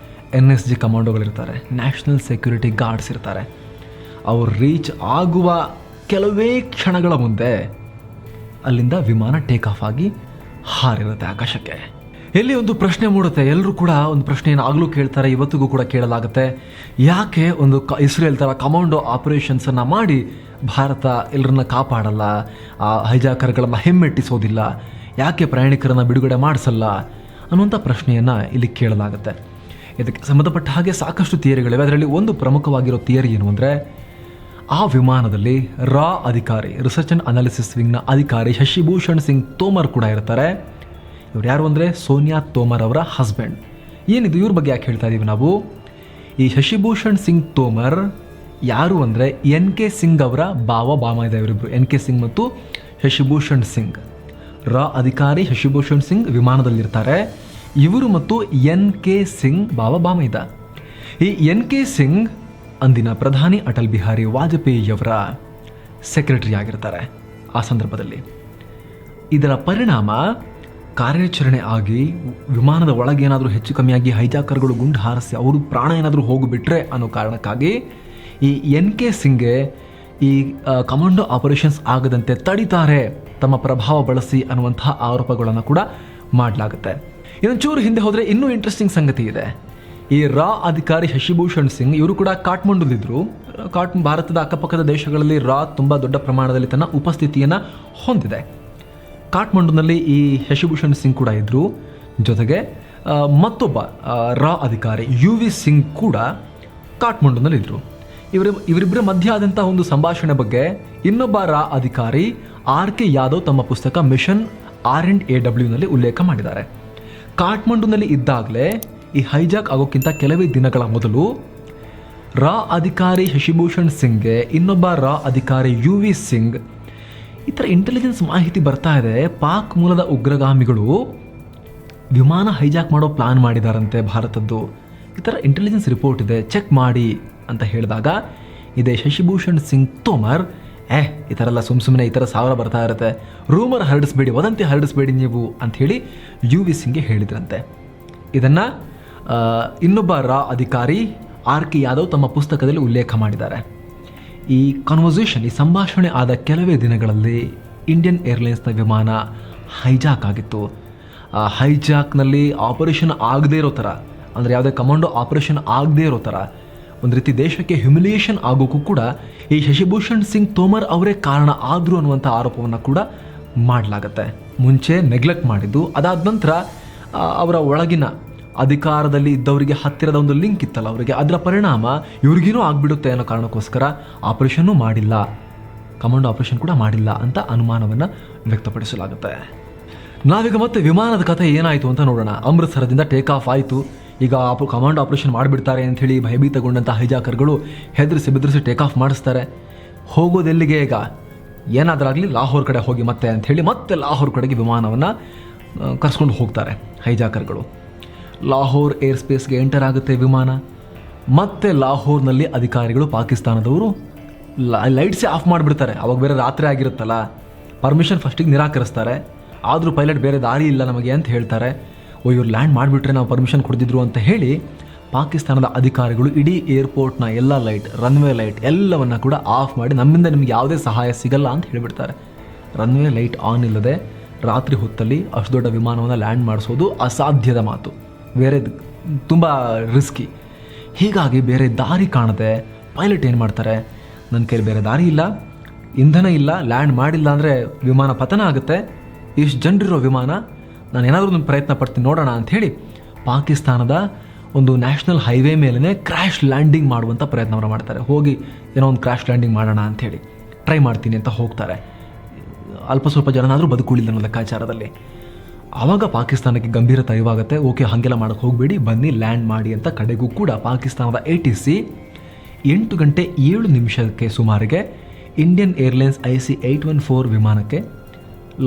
NSG ಕಮಾಂಡೋಗಳಿರ್ತಾರೆ, ನ್ಯಾಷನಲ್ ಸೆಕ್ಯೂರಿಟಿ ಗಾರ್ಡ್ಸ್ ಇರ್ತಾರೆ. ಅವರು ರೀಚ್ ಆಗುವ ಕೆಲವೇ ಕ್ಷಣಗಳ ಮುಂದೆ ಅಲ್ಲಿಂದ ವಿಮಾನ ಟೇಕ್ ಆಫ್ ಆಗಿ ಹಾರಿರುತ್ತೆ ಆಕಾಶಕ್ಕೆ. ಎಲ್ಲಿ ಒಂದು ಪ್ರಶ್ನೆ ಮೂಡುತ್ತೆ. ಎಲ್ಲರೂ ಕೂಡ ಒಂದು ಪ್ರಶ್ನೆಯನ್ನು ಆಗಲೂ ಕೇಳ್ತಾರೆ, ಇವತ್ತಿಗೂ ಕೂಡ ಕೇಳಲಾಗುತ್ತೆ. ಯಾಕೆ ಒಂದು ಇಸ್ರೇಲ್ ಥರ ಕಮಾಂಡೋ ಆಪರೇಷನ್ಸನ್ನು ಮಾಡಿ ಭಾರತ ಎಲ್ಲರನ್ನ ಕಾಪಾಡಲ್ಲ, ಆ ಹೈಜಾಕರ್ಗಳನ್ನು ಹಿಮ್ಮೆಟ್ಟಿಸೋದಿಲ್ಲ, ಯಾಕೆ ಪ್ರಯಾಣಿಕರನ್ನು ಬಿಡುಗಡೆ ಮಾಡಿಸಲ್ಲ ಅನ್ನುವಂಥ ಪ್ರಶ್ನೆಯನ್ನು ಇಲ್ಲಿ ಕೇಳಲಾಗುತ್ತೆ. ಇದಕ್ಕೆ ಸಂಬಂಧಪಟ್ಟ ಹಾಗೆ ಸಾಕಷ್ಟು ಥಿಯರಿಗಳಿವೆ. ಅದರಲ್ಲಿ ಒಂದು ಪ್ರಮುಖವಾಗಿರೋ ಥಿಯರಿ ಏನು ಅಂದರೆ, ಆ ವಿಮಾನದಲ್ಲಿ ರಾ ಅಧಿಕಾರಿ, ರಿಸರ್ಚ್ ಆ್ಯಂಡ್ ಅನಾಲಿಸಿಸ್ ವಿಂಗ್ನ ಅಧಿಕಾರಿ ಶಶಿಭೂಷಣ್ ಸಿಂಗ್ ತೋಮರ್ ಕೂಡ ಇರ್ತಾರೆ. ಇವ್ರು ಯಾರು ಅಂದರೆ ಸೋನಿಯಾ ತೋಮರ್ ಅವರ ಹಸ್ಬೆಂಡ್. ಏನಿದು, ಇವ್ರ ಬಗ್ಗೆ ಯಾಕೆ ಹೇಳ್ತಾ ಇದ್ದೀವಿ ನಾವು? ಈ ಶಶಿಭೂಷಣ್ ಸಿಂಗ್ ತೋಮರ್ ಯಾರು ಅಂದರೆ NK ಸಿಂಗ್ ಅವರ ಬಾಮ ಇದೆ. ಇವರಿಬ್ಬರು NK ಸಿಂಗ್ ಮತ್ತು ಶಶಿಭೂಷಣ್ ಸಿಂಗ್. ರಾ ಅಧಿಕಾರಿ ಶಶಿಭೂಷಣ್ ಸಿಂಗ್ ವಿಮಾನದಲ್ಲಿರ್ತಾರೆ. ಇವರು ಮತ್ತು NK ಸಿಂಗ್ ಬಾಮ ಇದ್ದ. ಈ NK ಸಿಂಗ್ ಅಂದಿನ ಪ್ರಧಾನಿ ಅಟಲ್ ಬಿಹಾರಿ ವಾಜಪೇಯಿಯವರ ಸೆಕ್ರೆಟರಿ ಆಗಿರ್ತಾರೆ ಆ ಸಂದರ್ಭದಲ್ಲಿ. ಇದರ ಪರಿಣಾಮ ಕಾರ್ಯಾಚರಣೆ ಆಗಿ ವಿಮಾನದ ಒಳಗೆ ಏನಾದರೂ ಹೆಚ್ಚು ಕಮ್ಮಿಯಾಗಿ ಹೈಜಾಕರ್ಗಳು ಗುಂಡು ಹಾರಿಸಿ ಅವರು ಪ್ರಾಣ ಏನಾದರೂ ಹೋಗಿಬಿಟ್ರೆ ಅನ್ನೋ ಕಾರಣಕ್ಕಾಗಿ ಈ NK ಸಿಂಗ್ಗೆ ಈ ಕಮಾಂಡೋ ಆಪರೇಷನ್ಸ್ ಆಗದಂತೆ ತಡಿತಾರೆ ತಮ್ಮ ಪ್ರಭಾವ ಬಳಸಿ ಅನ್ನುವಂತಹ ಆರೋಪಗಳನ್ನು ಕೂಡ ಮಾಡಲಾಗುತ್ತೆ. ಇನ್ನೊಂಚೂರು ಹಿಂದೆ ಹೋದರೆ ಇನ್ನೂ ಇಂಟ್ರೆಸ್ಟಿಂಗ್ ಸಂಗತಿ ಇದೆ. ಈ ರಾ ಅಧಿಕಾರಿ ಶಶಿಭೂಷಣ್ ಸಿಂಗ್ ಇವರು ಕೂಡ ಕಾಠ್ಮಂಡುಲಿದ್ದರು. ಭಾರತದ ಅಕ್ಕಪಕ್ಕದ ದೇಶಗಳಲ್ಲಿ ರಾ ತುಂಬ ದೊಡ್ಡ ಪ್ರಮಾಣದಲ್ಲಿ ತನ್ನ ಉಪಸ್ಥಿತಿಯನ್ನು ಹೊಂದಿದೆ. ಕಾಠ್ಮಂಡುನಲ್ಲಿ ಈ ಶಶಿಭೂಷಣ್ ಸಿಂಗ್ ಕೂಡ ಇದ್ದರು. ಜೊತೆಗೆ ಮತ್ತೊಬ್ಬ ರಾ ಅಧಿಕಾರಿ UV ಸಿಂಗ್ ಕೂಡ ಕಾಠ್ಮಂಡುನಲ್ಲಿದ್ದರು. ಇವರಿಬ್ಬರ ಮಧ್ಯ ಆದಂಥ ಒಂದು ಸಂಭಾಷಣೆ ಬಗ್ಗೆ ಇನ್ನೊಬ್ಬ ರಾ ಅಧಿಕಾರಿ RK ಯಾದವ್ ತಮ್ಮ ಪುಸ್ತಕ ಮಿಷನ್ R&AWನಲ್ಲಿ ಉಲ್ಲೇಖ ಮಾಡಿದ್ದಾರೆ. ಕಾಠ್ಮಂಡುನಲ್ಲಿ ಇದ್ದಾಗಲೇ ಈ ಹೈಜಾಕ್ ಆಗೋಕ್ಕಿಂತ ಕೆಲವೇ ದಿನಗಳ ಮೊದಲು ರಾ ಅಧಿಕಾರಿ ಶಶಿಭೂಷಣ್ ಸಿಂಗ್ಗೆ ಇನ್ನೊಬ್ಬ ರಾ ಅಧಿಕಾರಿ UV ಸಿಂಗ್ ಈ ಥರ ಇಂಟೆಲಿಜೆನ್ಸ್ ಮಾಹಿತಿ ಬರ್ತಾ ಇದೆ, ಪಾಕ್ ಮೂಲದ ಉಗ್ರಗಾಮಿಗಳು ವಿಮಾನ ಹೈಜಾಕ್ ಮಾಡೋ ಪ್ಲಾನ್ ಮಾಡಿದಾರಂತೆ ಭಾರತದ್ದು, ಈ ಥರ ಇಂಟೆಲಿಜೆನ್ಸ್ ರಿಪೋರ್ಟ್ ಇದೆ, ಚೆಕ್ ಮಾಡಿ ಅಂತ ಹೇಳಿದಾಗ ಇದೇ ಶಶಿಭೂಷಣ್ ಸಿಂಗ್ ತೋಮರ್ ಈ ಥರ ಎಲ್ಲ ಸುಮ್ಮನೆ ಈ ಥರ ಸಾವಿರ ಬರ್ತಾ ಇರುತ್ತೆ, ರೂಮರ್ ಹರಡಿಸ್ಬೇಡಿ, ವದಂತಿ ಹರಡಿಸ್ಬೇಡಿ ನೀವು ಅಂಥೇಳಿ UV ಸಿಂಗ್ಗೆ ಹೇಳಿದ್ರಂತೆ. ಇದನ್ನು ಇನ್ನೊಬ್ಬ ರಾ ಅಧಿಕಾರಿ RK ಯಾದವ್ ತಮ್ಮ ಪುಸ್ತಕದಲ್ಲಿ ಉಲ್ಲೇಖ ಮಾಡಿದ್ದಾರೆ. ಈ ಕನ್ವರ್ಸೇಷನ್, ಈ ಸಂಭಾಷಣೆ ಆದ ಕೆಲವೇ ದಿನಗಳಲ್ಲಿ ಇಂಡಿಯನ್ ಏರ್ಲೈನ್ಸ್ನ ವಿಮಾನ ಹೈಜಾಕ್ ಆಗಿತ್ತು. ಆ ಹೈಜಾಕ್ನಲ್ಲಿ ಆಪರೇಷನ್ ಆಗದೇ ಇರೋ ಥರ, ಅಂದರೆ ಯಾವುದೇ ಕಮಾಂಡೋ ಆಪರೇಷನ್ ಆಗದೇ ಇರೋ ಥರ ಒಂದು ರೀತಿ ದೇಶಕ್ಕೆ ಹ್ಯುಮಿಲಿಯೇಷನ್ ಆಗೋಕ್ಕೂ ಕೂಡ ಈ ಶಶಿಭೂಷಣ್ ಸಿಂಗ್ ತೋಮರ್ ಅವರೇ ಕಾರಣ ಆದರು ಅನ್ನುವಂಥ ಆರೋಪವನ್ನು ಕೂಡ ಮಾಡಲಾಗತ್ತೆ. ಮುಂಚೆ ನೆಗ್ಲೆಕ್ಟ್ ಮಾಡಿದ್ದು, ಅದಾದ ನಂತರ ಅವರ ಒಳಗಿನ ಅಧಿಕಾರದಲ್ಲಿ ಇದ್ದವರಿಗೆ ಹತ್ತಿರದ ಒಂದು ಲಿಂಕ್ ಇತ್ತಲ್ಲ ಅವರಿಗೆ, ಅದರ ಪರಿಣಾಮ ಇವ್ರಿಗೇನೂ ಆಗಿಬಿಡುತ್ತೆ ಅನ್ನೋ ಕಾರಣಕ್ಕೋಸ್ಕರ ಆಪರೇಷನ್ನೂ ಮಾಡಿಲ್ಲ, ಕಮಾಂಡೋ ಆಪರೇಷನ್ ಕೂಡ ಮಾಡಿಲ್ಲ ಅಂತ ಅನುಮಾನವನ್ನು ವ್ಯಕ್ತಪಡಿಸಲಾಗುತ್ತೆ. ನಾವೀಗ ಮತ್ತೆ ವಿಮಾನದ ಕಥೆ ಏನಾಯಿತು ಅಂತ ನೋಡೋಣ. ಅಮೃತ್ಸರದಿಂದ ಟೇಕ್ ಆಫ್ ಆಯಿತು. ಈಗ ಕಮಾಂಡೋ ಆಪರೇಷನ್ ಮಾಡಿಬಿಡ್ತಾರೆ ಅಂಥೇಳಿ ಭಯಭೀತಗೊಂಡಂಥ ಹೈಜಾಕರ್ಗಳು ಹೆದರಿಸಿ ಬೆದರಿಸಿ ಟೇಕ್ ಆಫ್ ಮಾಡಿಸ್ತಾರೆ. ಹೋಗೋದೆಲ್ಲಿಗೆ ಈಗ? ಏನಾದರಾಗಲಿ ಲಾಹೋರ್ ಕಡೆ ಹೋಗಿ ಮತ್ತೆ ಅಂಥೇಳಿ ಮತ್ತೆ ಲಾಹೋರ್ ಕಡೆಗೆ ವಿಮಾನವನ್ನು ಕರ್ಸ್ಕೊಂಡು ಹೋಗ್ತಾರೆ ಹೈಜಾಕರ್ಗಳು. ಲಾಹೋರ್ ಏರ್ ಸ್ಪೇಸ್ಗೆ ಎಂಟರ್ ಆಗುತ್ತೆ ವಿಮಾನ. ಮತ್ತೆ ಲಾಹೋರ್ನಲ್ಲಿ ಅಧಿಕಾರಿಗಳು ಪಾಕಿಸ್ತಾನದವರು ಲೈಟ್ಸೇ ಆಫ್ ಮಾಡಿಬಿಡ್ತಾರೆ. ಅವಾಗ ಬೇರೆ ರಾತ್ರಿ ಆಗಿರುತ್ತಲ್ಲ, ಪರ್ಮಿಷನ್ ಫಸ್ಟಿಗೆ ನಿರಾಕರಿಸ್ತಾರೆ. ಆದರೂ ಪೈಲಟ್ ಬೇರೆ ದಾರಿ ಇಲ್ಲ ನಮಗೆ ಅಂತ ಹೇಳ್ತಾರೆ. ಇವ್ರು ಲ್ಯಾಂಡ್ ಮಾಡಿಬಿಟ್ರೆ ನಾವು ಪರ್ಮಿಷನ್ ಕೊಡ್ತಿದ್ರು ಅಂತ ಹೇಳಿ ಪಾಕಿಸ್ತಾನದ ಅಧಿಕಾರಿಗಳು ಇಡೀ ಏರ್ಪೋರ್ಟ್ನ ಎಲ್ಲ ಲೈಟ್, ರನ್ವೇ ಲೈಟ್ ಎಲ್ಲವನ್ನ ಕೂಡ ಆಫ್ ಮಾಡಿ ನಮ್ಮಿಂದ ನಿಮ್ಗೆ ಯಾವುದೇ ಸಹಾಯ ಸಿಗಲ್ಲ ಅಂತ ಹೇಳಿಬಿಡ್ತಾರೆ. ರನ್ವೇ ಲೈಟ್ ಆನ್ ಇಲ್ಲದೆ ರಾತ್ರಿ ಹೊತ್ತಲ್ಲಿ ಅಷ್ಟು ದೊಡ್ಡ ವಿಮಾನವನ್ನು ಲ್ಯಾಂಡ್ ಮಾಡಿಸೋದು ಅಸಾಧ್ಯದ ಮಾತು, ಬೇರೆ ತುಂಬ ರಿಸ್ಕಿ. ಹೀಗಾಗಿ ಬೇರೆ ದಾರಿ ಕಾಣದೆ ಪೈಲಟ್ ಏನು ಮಾಡ್ತಾರೆ, ನನ್ನ ಕೈಲಿ ಬೇರೆ ದಾರಿ ಇಲ್ಲ, ಇಂಧನ ಇಲ್ಲ, ಲ್ಯಾಂಡ್ ಮಾಡಿಲ್ಲ ಅಂದರೆ ವಿಮಾನ ಪತನ ಆಗುತ್ತೆ, ಇಷ್ಟು ಜನರಿರೋ ವಿಮಾನ ನಾನು ಏನಾದರೂ ಒಂದು ಪ್ರಯತ್ನ ಪಡ್ತೀನಿ ನೋಡೋಣ ಅಂಥೇಳಿ ಪಾಕಿಸ್ತಾನದ ಒಂದು ನ್ಯಾಷನಲ್ ಹೈವೇ ಮೇಲೇ ಕ್ರ್ಯಾಶ್ ಲ್ಯಾಂಡಿಂಗ್ ಮಾಡುವಂಥ ಪ್ರಯತ್ನವನ್ನು ಮಾಡ್ತಾರೆ. ಹೋಗಿ ಏನೋ ಒಂದು ಕ್ರ್ಯಾಶ್ ಲ್ಯಾಂಡಿಂಗ್ ಮಾಡೋಣ ಅಂಥೇಳಿ ಟ್ರೈ ಮಾಡ್ತೀನಿ ಅಂತ ಹೋಗ್ತಾರೆ. ಅಲ್ಪ ಸ್ವಲ್ಪ ಜನನಾದರೂ ಬದುಕುಳಿಲ್ಲ ಅನ್ನೋ ಲೆಕ್ಕಾಚಾರದಲ್ಲಿ. ಆವಾಗ ಪಾಕಿಸ್ತಾನಕ್ಕೆ ಗಂಭೀರ ತರಿವಾಗುತ್ತೆ. ಓಕೆ, ಹಾಗೆಲ್ಲ ಮಾಡೋಕ್ಕೆ ಹೋಗಬೇಡಿ, ಬನ್ನಿ ಲ್ಯಾಂಡ್ ಮಾಡಿ ಅಂತ. ಕಡೆಗೂ ಕೂಡ ಪಾಕಿಸ್ತಾನದ ATC 8:07 ಸುಮಾರಿಗೆ ಇಂಡಿಯನ್ ಏರ್ಲೈನ್ಸ್ IC-814 ವಿಮಾನಕ್ಕೆ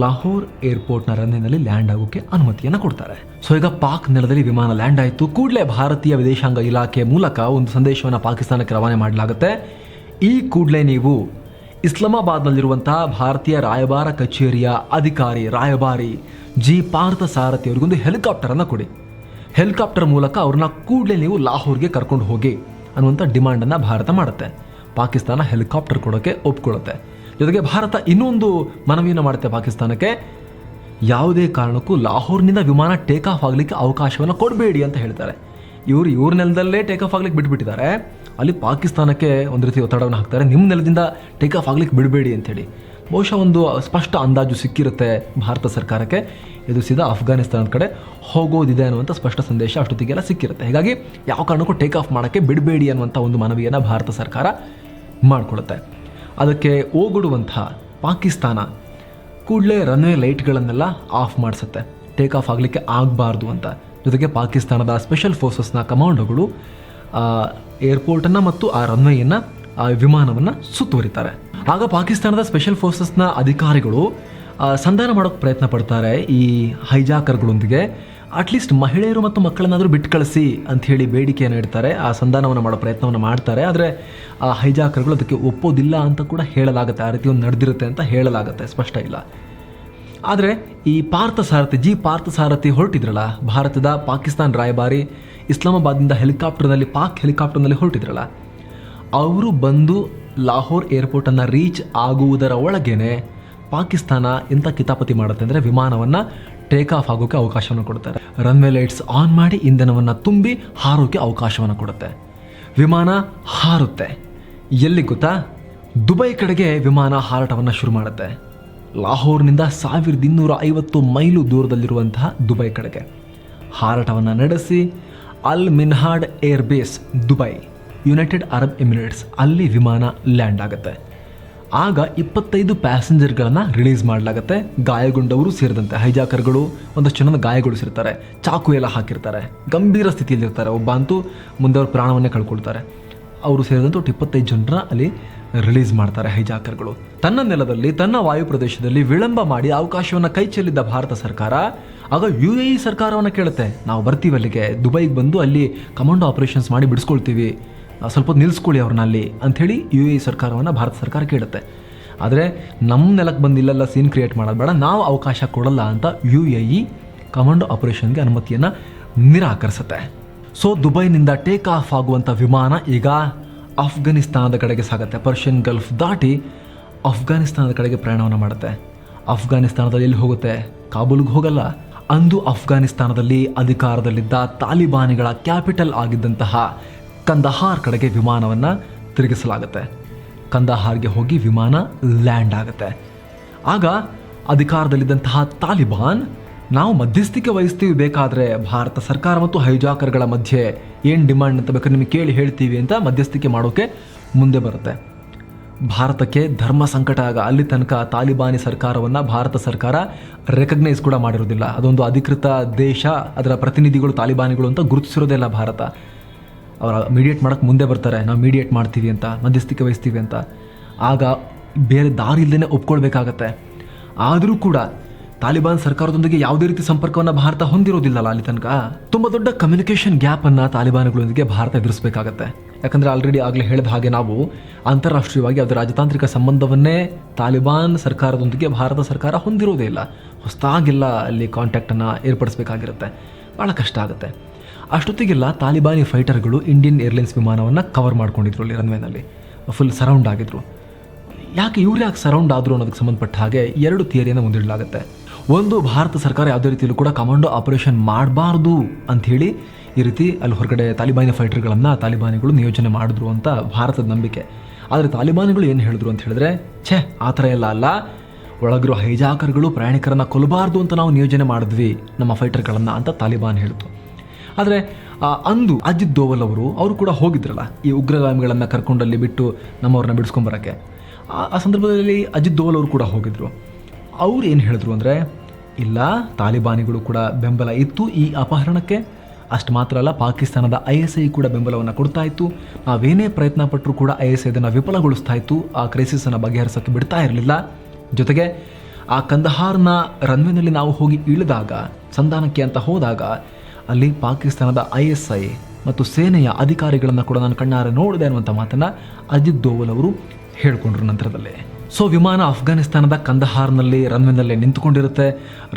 ಲಾಹೋರ್ ಏರ್ಪೋರ್ಟ್ನ ರನ್ವೇನಲ್ಲಿ ಲ್ಯಾಂಡ್ ಆಗೋಕ್ಕೆ ಅನುಮತಿಯನ್ನು ಕೊಡ್ತಾರೆ. ಸೊ ಈಗ ಪಾಕ್ ನೆಲದಲ್ಲಿ ವಿಮಾನ ಲ್ಯಾಂಡ್ ಆಯಿತು. ಕೂಡಲೇ ಭಾರತೀಯ ವಿದೇಶಾಂಗ ಇಲಾಖೆ ಮೂಲಕ ಒಂದು ಸಂದೇಶವನ್ನು ಪಾಕಿಸ್ತಾನಕ್ಕೆ ರವಾನೆ ಮಾಡಲಾಗುತ್ತೆ. ಈ ಕೂಡಲೇ ನೀವು ಇಸ್ಲಾಮಾಬಾದ್ನಲ್ಲಿರುವಂತಹ ಭಾರತೀಯ ರಾಯಭಾರ ಕಚೇರಿಯ ಅಧಿಕಾರಿ ರಾಯಭಾರಿ ಜಿ ಪಾರ್ಥ ಸಾರಥಿ ಅವರಿಗೊಂದು ಹೆಲಿಕಾಪ್ಟರನ್ನು ಕೊಡಿ. ಹೆಲಿಕಾಪ್ಟರ್ ಮೂಲಕ ಅವ್ರನ್ನ ಕೂಡಲೇ ನೀವು ಲಾಹೋರ್ಗೆ ಕರ್ಕೊಂಡು ಹೋಗಿ ಅನ್ನುವಂಥ ಡಿಮಾಂಡನ್ನು ಭಾರತ ಮಾಡುತ್ತೆ. ಪಾಕಿಸ್ತಾನ ಹೆಲಿಕಾಪ್ಟರ್ ಕೊಡೋಕ್ಕೆ ಒಪ್ಕೊಳ್ಳುತ್ತೆ. ಜೊತೆಗೆ ಭಾರತ ಇನ್ನೊಂದು ಮನವಿಯನ್ನು ಮಾಡುತ್ತೆ ಪಾಕಿಸ್ತಾನಕ್ಕೆ, ಯಾವುದೇ ಕಾರಣಕ್ಕೂ ಲಾಹೋರ್ನಿಂದ ವಿಮಾನ ಟೇಕ್ ಆಫ್ ಆಗಲಿಕ್ಕೆ ಅವಕಾಶವನ್ನು ಕೊಡಬೇಡಿ ಅಂತ ಹೇಳ್ತಾರೆ. ಇವ್ರ ನೆಲದಲ್ಲೇ ಟೇಕ್ ಆಫ್ ಆಗ್ಲಿಕ್ಕೆ ಬಿಟ್ಬಿಟ್ಟಿದ್ದಾರೆ. ಅಲ್ಲಿ ಪಾಕಿಸ್ತಾನಕ್ಕೆ ಒಂದು ರೀತಿ ಒತ್ತಡವನ್ನು ಹಾಕ್ತಾರೆ, ನಿಮ್ಮ ನೆಲದಿಂದ ಟೇಕ್ ಆಫ್ ಆಗ್ಲಿಕ್ಕೆ ಬಿಡಬೇಡಿ ಅಂಥೇಳಿ. ಬಹುಶಃ ಒಂದು ಸ್ಪಷ್ಟ ಅಂದಾಜು ಸಿಕ್ಕಿರುತ್ತೆ ಭಾರತ ಸರ್ಕಾರಕ್ಕೆ, ಇದು ಸೀದಾ ಅಫ್ಘಾನಿಸ್ತಾನದ ಕಡೆ ಹೋಗೋದಿದೆ ಅನ್ನುವಂಥ ಸ್ಪಷ್ಟ ಸಂದೇಶ ಅಷ್ಟೊತ್ತಿಗೆಲ್ಲ ಸಿಕ್ಕಿರುತ್ತೆ. ಹೀಗಾಗಿ ಯಾವ ಕಾರಣಕ್ಕೂ ಟೇಕ್ ಆಫ್ ಮಾಡೋಕ್ಕೆ ಬಿಡಬೇಡಿ ಅನ್ನುವಂಥ ಒಂದು ಮನವಿಯನ್ನು ಭಾರತ ಸರ್ಕಾರ ಮಾಡಿಕೊಳ್ಳುತ್ತೆ. ಅದಕ್ಕೆ ಓಗೊಡುವಂಥ ಪಾಕಿಸ್ತಾನ ಕೂಡಲೇ ರನ್ವೇ ಲೈಟ್ಗಳನ್ನೆಲ್ಲ ಆಫ್ ಮಾಡಿಸುತ್ತೆ, ಟೇಕ್ ಆಫ್ ಆಗಲಿಕ್ಕೆ ಆಗಬಾರ್ದು ಅಂತ. ಜೊತೆಗೆ ಪಾಕಿಸ್ತಾನದ ಸ್ಪೆಷಲ್ ಫೋರ್ಸಸ್ನ ಕಮಾಂಡೋಗಳು ಏರ್ಪೋರ್ಟನ್ನು ಮತ್ತು ಆ ರನ್ವೇಯನ್ನು ಆ ವಿಮಾನವನ್ನು ಸುತ್ತುವರಿತಾರೆ. ಆಗ ಪಾಕಿಸ್ತಾನದ ಸ್ಪೆಷಲ್ ಫೋರ್ಸಸ್ನ ಅಧಿಕಾರಿಗಳು ಸಂಧಾನ ಮಾಡೋಕ್ಕೆ ಪ್ರಯತ್ನ ಪಡ್ತಾರೆ ಈ ಹೈಜಾಕರ್ಗಳೊಂದಿಗೆ. ಅಟ್ಲೀಸ್ಟ್ ಮಹಿಳೆಯರು ಮತ್ತು ಮಕ್ಕಳನ್ನಾದರೂ ಬಿಟ್ಟು ಕಳಿಸಿ ಅಂಥೇಳಿ ಬೇಡಿಕೆಯನ್ನು ಇಡ್ತಾರೆ. ಆ ಸಂಧಾನವನ್ನು ಮಾಡೋ ಪ್ರಯತ್ನವನ್ನು ಮಾಡ್ತಾರೆ. ಆದರೆ ಆ ಹೈಜಾಕರ್ಗಳು ಅದಕ್ಕೆ ಒಪ್ಪೋದಿಲ್ಲ ಅಂತ ಕೂಡ ಹೇಳಲಾಗುತ್ತೆ. ಆ ರೀತಿ ಒಂದು ನಡೆದಿರುತ್ತೆ ಅಂತ ಹೇಳಲಾಗುತ್ತೆ, ಸ್ಪಷ್ಟ ಇಲ್ಲ. ಆದರೆ ಈ ಜಿ ಪಾರ್ಥ ಸಾರಥಿ ಹೊರಟಿದ್ರಲ್ಲ, ಭಾರತದ ಪಾಕಿಸ್ತಾನ ರಾಯಭಾರಿ ಇಸ್ಲಾಮಾಬಾದ್ನಿಂದ ಪಾಕ್ ಹೆಲಿಕಾಪ್ಟರ್ನಲ್ಲಿ ಹೊರಟಿದ್ರಲ್ಲ, ಅವರು ಬಂದು ಲಾಹೋರ್ ಏರ್ಪೋರ್ಟನ್ನು ರೀಚ್ ಆಗುವುದರ ಒಳಗೇನೆ ಪಾಕಿಸ್ತಾನ ಎಂಥ ಕಿತಾಪತಿ ಮಾಡುತ್ತೆ ಅಂದರೆ ವಿಮಾನವನ್ನು ಟೇಕ್ ಆಫ್ ಆಗೋಕ್ಕೆ ಅವಕಾಶವನ್ನು ಕೊಡುತ್ತಾರೆ. ರನ್ವೇ ಲೈಟ್ಸ್ ಆನ್ ಮಾಡಿ ಇಂಧನವನ್ನು ತುಂಬಿ ಹಾರೋಕ್ಕೆ ಅವಕಾಶವನ್ನು ಕೊಡುತ್ತೆ. ವಿಮಾನ ಹಾರುತ್ತೆ. ಎಲ್ಲಿ ಗೊತ್ತಾ? ದುಬೈ ಕಡೆಗೆ ವಿಮಾನ ಹಾರಾಟವನ್ನು ಶುರು ಮಾಡುತ್ತೆ. ಲಾಹೋರ್ನಿಂದ 1250 ಮೈಲು ದೂರದಲ್ಲಿರುವಂತಹ ದುಬೈ ಕಡೆಗೆ ಹಾರಾಟವನ್ನು ನಡೆಸಿ Al Minhad air base Dubai, United Arab Emirates, ಅಲ್ಲಿ ವಿಮಾನ ಲ್ಯಾಂಡ್ ಆಗುತ್ತೆ. ಆಗ 25 ಪ್ಯಾಸೆಂಜರ್ಗಳನ್ನು ರಿಲೀಸ್ ಮಾಡಲಾಗುತ್ತೆ. ಗಾಯಗೊಂಡವರು ಸೇರಿದಂತೆ ಹೈಜಾಕರ್ಗಳು ಒಂದಷ್ಟು ಜನದ ಗಾಯಗೊಳಿಸಿರ್ತಾರೆ, ಚಾಕು ಎಲ್ಲ ಹಾಕಿರ್ತಾರೆ, ಗಂಭೀರ ಸ್ಥಿತಿಯಲ್ಲಿರ್ತಾರೆ. ಒಬ್ಬ ಅಂತೂ ಮುಂದೆ ಅವ್ರ ಪ್ರಾಣವನ್ನೇ ಕಳ್ಕೊಳ್ತಾರೆ. ಅವರು ಸೇರಿದಂತೆ ಒಟ್ಟು 25 ಜನರ ಅಲ್ಲಿ ರಿಲೀಸ್ ಮಾಡ್ತಾರೆ ಹೈಜಾಕರ್ಗಳು. ತನ್ನ ನೆಲದಲ್ಲಿ, ತನ್ನ ವಾಯು ಪ್ರದೇಶದಲ್ಲಿ ವಿಳಂಬ ಮಾಡಿ ಅವಕಾಶವನ್ನು ಕೈ ಚೆಲ್ಲಿದ್ದ ಭಾರತ ಸರ್ಕಾರ ಆಗ UAE ಸರ್ಕಾರವನ್ನು ಕೇಳುತ್ತೆ, ನಾವು ಬರ್ತೀವಿ ಅಲ್ಲಿಗೆ, ದುಬೈಗೆ ಬಂದು ಅಲ್ಲಿ ಕಮಾಂಡೋ ಆಪರೇಷನ್ಸ್ ಮಾಡಿ ಬಿಡಿಸ್ಕೊಳ್ತೀವಿ, ಸ್ವಲ್ಪ ನಿಲ್ಲಿಸ್ಕೊಳ್ಳಿ ಅವ್ರನ್ನ ಅಲ್ಲಿ ಅಂಥೇಳಿ UAE ಸರ್ಕಾರವನ್ನು ಭಾರತ ಸರ್ಕಾರ ಕೇಳುತ್ತೆ. ಆದರೆ ನಮ್ಮ ನೆಲಕ್ಕೆ ಬಂದಿಲ್ಲೆಲ್ಲ ಸೀನ್ ಕ್ರಿಯೇಟ್ ಮಾಡೋದು ಬೇಡ, ನಾವು ಅವಕಾಶ ಕೊಡಲ್ಲ ಅಂತ UAE ಕಮಾಂಡೋ ಆಪರೇಷನ್ಗೆ ಅನುಮತಿಯನ್ನು ನಿರಾಕರಿಸುತ್ತೆ. ಸೊ ದುಬೈನಿಂದ ಟೇಕ್ ಆಫ್ ಆಗುವಂಥ ವಿಮಾನ ಈಗ ಅಫ್ಘಾನಿಸ್ತಾನದ ಕಡೆಗೆ ಸಾಗುತ್ತೆ. ಪರ್ಷಿಯನ್ ಗಲ್ಫ್ ದಾಟಿ ಅಫ್ಘಾನಿಸ್ತಾನದ ಕಡೆಗೆ ಪ್ರಯಾಣವನ್ನು ಮಾಡುತ್ತೆ. ಅಫ್ಘಾನಿಸ್ತಾನದಲ್ಲಿ ಎಲ್ಲಿ ಹೋಗುತ್ತೆ? ಕಾಬೂಲ್ಗೆ ಹೋಗಲ್ಲ. ಅಂದು ಅಫ್ಘಾನಿಸ್ತಾನದಲ್ಲಿ ಅಧಿಕಾರದಲ್ಲಿದ್ದ ತಾಲಿಬಾನಿಗಳ ಕ್ಯಾಪಿಟಲ್ ಆಗಿದ್ದಂತಹ ಕಂದಹಾರ್ ಕಡೆಗೆ ವಿಮಾನವನ್ನು ತಿರುಗಿಸಲಾಗುತ್ತೆ. ಕಂದಹಾರ್ಗೆ ಹೋಗಿ ವಿಮಾನ ಲ್ಯಾಂಡ್ ಆಗುತ್ತೆ. ಆಗ ಅಧಿಕಾರದಲ್ಲಿದ್ದಂತಹ ತಾಲಿಬಾನ್, ನಾವು ಮಧ್ಯಸ್ಥಿಕೆ ವಹಿಸ್ತೀವಿ, ಬೇಕಾದರೆ ಭಾರತ ಸರ್ಕಾರ ಮತ್ತು ಹೈಜಾಕರ್ಗಳ ಮಧ್ಯೆ ಏನು ಡಿಮಾಂಡ್ ಅಂತ ಬೇಕಾದ್ರೆ ನಿಮಗೆ ಕೇಳಿ ಹೇಳ್ತೀವಿ ಅಂತ ಮಧ್ಯಸ್ಥಿಕೆ ಮಾಡೋಕ್ಕೆ ಮುಂದೆ ಬರುತ್ತೆ. ಭಾರತಕ್ಕೆ ಧರ್ಮ ಸಂಕಟ. ಆಗ ಅಲ್ಲಿ ತನಕ ತಾಲಿಬಾನಿ ಸರ್ಕಾರವನ್ನು ಭಾರತ ಸರ್ಕಾರ ರೆಕಗ್ನೈಸ್ ಕೂಡ ಮಾಡಿರೋದಿಲ್ಲ. ಅದೊಂದು ಅಧಿಕೃತ ದೇಶ, ಅದರ ಪ್ರತಿನಿಧಿಗಳು ತಾಲಿಬಾನಿಗಳು ಅಂತ ಗುರುತಿಸಿರೋದೇ ಇಲ್ಲ ಭಾರತ. ಅವರ ಮೀಡಿಯೇಟ್ ಮಾಡೋಕ್ಕೆ ಮುಂದೆ ಬರ್ತಾರೆ, ನಾವು ಮೀಡಿಯೇಟ್ ಮಾಡ್ತೀವಿ ಅಂತ, ಮಧ್ಯಸ್ಥಿಕೆ ವಹಿಸ್ತೀವಿ ಅಂತ. ಆಗ ಬೇರೆ ದಾರಿ ಇಲ್ಲದೇ ಒಪ್ಕೊಳ್ಬೇಕಾಗತ್ತೆ. ಆದರೂ ಕೂಡ ತಾಲಿಬಾನ್ ಸರ್ಕಾರದೊಂದಿಗೆ ಯಾವುದೇ ರೀತಿ ಸಂಪರ್ಕವನ್ನು ಭಾರತ ಹೊಂದಿರೋದಿಲ್ಲಲ್ಲ ಅಲ್ಲಿ ತನಕ. ತುಂಬ ದೊಡ್ಡ ಕಮ್ಯುನಿಕೇಷನ್ ಗ್ಯಾಪನ್ನು ತಾಲಿಬಾನ್ಗಳೊಂದಿಗೆ ಭಾರತ ಎದುರಿಸಬೇಕಾಗತ್ತೆ. ಯಾಕಂದರೆ ಆಲ್ರೆಡಿ ಆಗಲೇ ಹೇಳಿದ ಹಾಗೆ ನಾವು ಅಂತಾರಾಷ್ಟ್ರೀಯವಾಗಿ ಅದರ ರಾಜತಾಂತ್ರಿಕ ಸಂಬಂಧವನ್ನೇ ತಾಲಿಬಾನ್ ಸರ್ಕಾರದೊಂದಿಗೆ ಭಾರತ ಸರ್ಕಾರ ಹೊಂದಿರೋದೇ ಇಲ್ಲ. ಹೊಸದಾಗೆಲ್ಲ ಅಲ್ಲಿ ಕಾಂಟ್ಯಾಕ್ಟನ್ನು ಏರ್ಪಡಿಸಬೇಕಾಗಿರುತ್ತೆ, ಭಾಳ ಕಷ್ಟ ಆಗುತ್ತೆ. ಅಷ್ಟೊತ್ತಿಗೆಲ್ಲ ತಾಲಿಬಾನಿ ಫೈಟರ್ಗಳು ಇಂಡಿಯನ್ ಏರ್ಲೈನ್ಸ್ ವಿಮಾನವನ್ನು ಕವರ್ ಮಾಡ್ಕೊಂಡಿದ್ರು. ಅಲ್ಲಿ ರನ್ವೇನಲ್ಲಿ ಫುಲ್ ಸರೌಂಡ್ ಆಗಿದ್ರು. ಯಾಕೆ ಸರೌಂಡ್ ಆದರು ಅನ್ನೋದಕ್ಕೆ ಸಂಬಂಧಪಟ್ಟ ಹಾಗೆ 2 ಥಿಯರಿಯನ್ನು ಮುಂದಿಡಲಾಗುತ್ತೆ. ಒಂದು, ಭಾರತ ಸರ್ಕಾರ ಯಾವುದೇ ರೀತಿಯಲ್ಲೂ ಕೂಡ ಕಮಾಂಡೋ ಆಪರೇಷನ್ ಮಾಡಬಾರ್ದು ಅಂಥೇಳಿ ಈ ರೀತಿ ಅಲ್ಲಿ ಹೊರಗಡೆ ತಾಲಿಬಾನಿ ಫೈಟರ್ಗಳನ್ನು ತಾಲಿಬಾನಿಗಳು ನಿಯೋಜನೆ ಮಾಡಿದ್ರು ಅಂತ ಭಾರತದ ನಂಬಿಕೆ. ಆದರೆ ತಾಲಿಬಾನಿಗಳು ಏನು ಹೇಳಿದ್ರು ಅಂತ ಹೇಳಿದ್ರೆ, ಆ ಥರ ಎಲ್ಲ ಅಲ್ಲ, ಒಳಗಿರೋ ಹೈಜಾಕರ್ಗಳು ಪ್ರಯಾಣಿಕರನ್ನು ಕೊಲ್ಲಬಾರ್ದು ಅಂತ ನಾವು ನಿಯೋಜನೆ ಮಾಡಿದ್ವಿ ನಮ್ಮ ಫೈಟರ್ಗಳನ್ನು ಅಂತ ತಾಲಿಬಾನ್ ಹೇಳಿತು. ಆದರೆ ಅಂದು ಅಜಿತ್ ದೋವಲ್ ಅವರು ಕೂಡ ಹೋಗಿದ್ರಲ್ಲ ಈ ಉಗ್ರಗಾಮಿಗಳನ್ನು ಕರ್ಕೊಂಡಲ್ಲಿ ಬಿಟ್ಟು ನಮ್ಮವ್ರನ್ನ ಬಿಡಿಸ್ಕೊಂಬರೋಕ್ಕೆ. ಆ ಸಂದರ್ಭದಲ್ಲಿ ಅಜಿತ್ ದೋವಲ್ ಅವರು ಕೂಡ ಹೋಗಿದ್ರು. ಅವ್ರು ಏನು ಹೇಳಿದ್ರು ಅಂದರೆ, ಇಲ್ಲ, ತಾಲಿಬಾನಿಗಳು ಕೂಡ ಬೆಂಬಲ ಇತ್ತು ಈ ಅಪಹರಣಕ್ಕೆ. ಅಷ್ಟು ಮಾತ್ರ ಅಲ್ಲ, ಪಾಕಿಸ್ತಾನದ ISI ಕೂಡ ಬೆಂಬಲವನ್ನು ಕೊಡ್ತಾ ಇತ್ತು. ನಾವೇನೇ ಪ್ರಯತ್ನ ಪಟ್ಟರೂ ಕೂಡ ISI ಇದನ್ನು ವಿಫಲಗೊಳಿಸ್ತಾ ಇತ್ತು, ಆ ಕ್ರೈಸಿಸನ್ನು ಬಗೆಹರಿಸೋಕ್ಕೆ ಬಿಡ್ತಾ ಇರಲಿಲ್ಲ. ಜೊತೆಗೆ ಆ ಕಂದಹಾರ್ನ ರನ್ವೇನಲ್ಲಿ ನಾವು ಹೋಗಿ ಇಳಿದಾಗ, ಸಂಧಾನಕ್ಕೆ ಅಂತ ಹೋದಾಗ, ಅಲ್ಲಿ ಪಾಕಿಸ್ತಾನದ ISI ಮತ್ತು ಸೇನೆಯ ಅಧಿಕಾರಿಗಳನ್ನು ಕೂಡ ನಾನು ಕಣ್ಣಾರೆ ನೋಡಿದೆ ಅನ್ನುವಂಥ ಮಾತನ್ನು ಅಜಿತ್ ದೋವಲ್ ಅವರು ಹೇಳಿಕೊಂಡ್ರು ನಂತರದಲ್ಲಿ. ಸೊ ವಿಮಾನ ಅಫ್ಘಾನಿಸ್ತಾನದ ಕಂದಹಾರ್ನಲ್ಲಿ ರನ್ವೇನಲ್ಲೇ ನಿಂತುಕೊಂಡಿರುತ್ತೆ.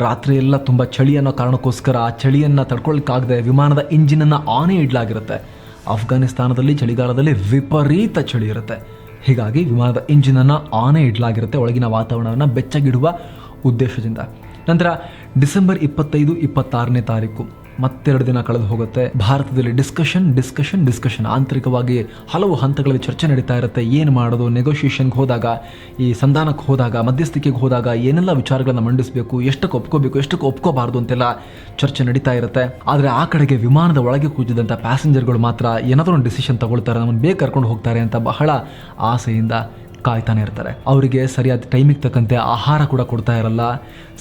ರಾತ್ರಿ ಎಲ್ಲ ತುಂಬ ಚಳಿ ಅನ್ನೋ ಕಾರಣಕ್ಕೋಸ್ಕರ ಆ ಚಳಿಯನ್ನು ತಡ್ಕೊಳ್ಳಿಕ್ಕಾಗದೆ ವಿಮಾನದ ಇಂಜಿನನ್ನು ಆನೇ ಇಡಲಾಗಿರುತ್ತೆ. ಅಫ್ಘಾನಿಸ್ತಾನದಲ್ಲಿ ಚಳಿಗಾಲದಲ್ಲಿ ವಿಪರೀತ ಚಳಿ ಇರುತ್ತೆ. ಹೀಗಾಗಿ ವಿಮಾನದ ಇಂಜಿನನ್ನು ಆನೇ ಇಡಲಾಗಿರುತ್ತೆ ಒಳಗಿನ ವಾತಾವರಣವನ್ನು ಬೆಚ್ಚಗಿಡುವ ಉದ್ದೇಶದಿಂದ. ನಂತರ ಡಿಸೆಂಬರ್ 25-26ನೇ ತಾರೀಕು ಮತ್ತೆರಡು ದಿನ ಕಳೆದು ಹೋಗುತ್ತೆ. ಭಾರತದಲ್ಲಿ ಡಿಸ್ಕಷನ್ ಆಂತರಿಕವಾಗಿ ಹಲವು ಹಂತಗಳಲ್ಲಿ ಚರ್ಚೆ ನಡೀತಾ ಇರುತ್ತೆ. ಏನು ಮಾಡೋದು, ನೆಗೋಷಿಯೇಷನ್ಗೆ ಹೋದಾಗ, ಈ ಸಂಧಾನಕ್ಕೆ ಹೋದಾಗ, ಮಧ್ಯಸ್ಥಿಕೆಗೆ ಹೋದಾಗ ಏನೆಲ್ಲ ವಿಚಾರಗಳನ್ನು ಮಂಡಿಸಬೇಕು, ಎಷ್ಟಕ್ಕೆ ಒಪ್ಕೋಬೇಕು, ಎಷ್ಟಕ್ಕೆ ಒಪ್ಕೋಬಾರ್ದು ಅಂತೆಲ್ಲ ಚರ್ಚೆ ನಡೀತಾ ಇರುತ್ತೆ. ಆದರೆ ಆ ಕಡೆಗೆ ವಿಮಾನದ ಒಳಗೆ ಕೂತಿದ್ದಂಥ ಪ್ಯಾಸೆಂಜರ್ಗಳು ಮಾತ್ರ ಏನಾದರೂ ಒಂದು ಡಿಸಿಷನ್ ತಗೊಳ್ತಾರೆ, ನಮ್ಮನ್ನು ಬೇಗ ಕರ್ಕೊಂಡು ಹೋಗ್ತಾರೆ ಅಂತ ಬಹಳ ಆಸೆಯಿಂದ ಕಾಯ್ತಾನೆ ಇರ್ತಾರೆ. ಅವರಿಗೆ ಸರಿಯಾದ ಟೈಮಿಗೆ ತಕ್ಕಂತೆ ಆಹಾರ ಕೂಡ ಕೊಡ್ತಾ ಇರಲ್ಲ,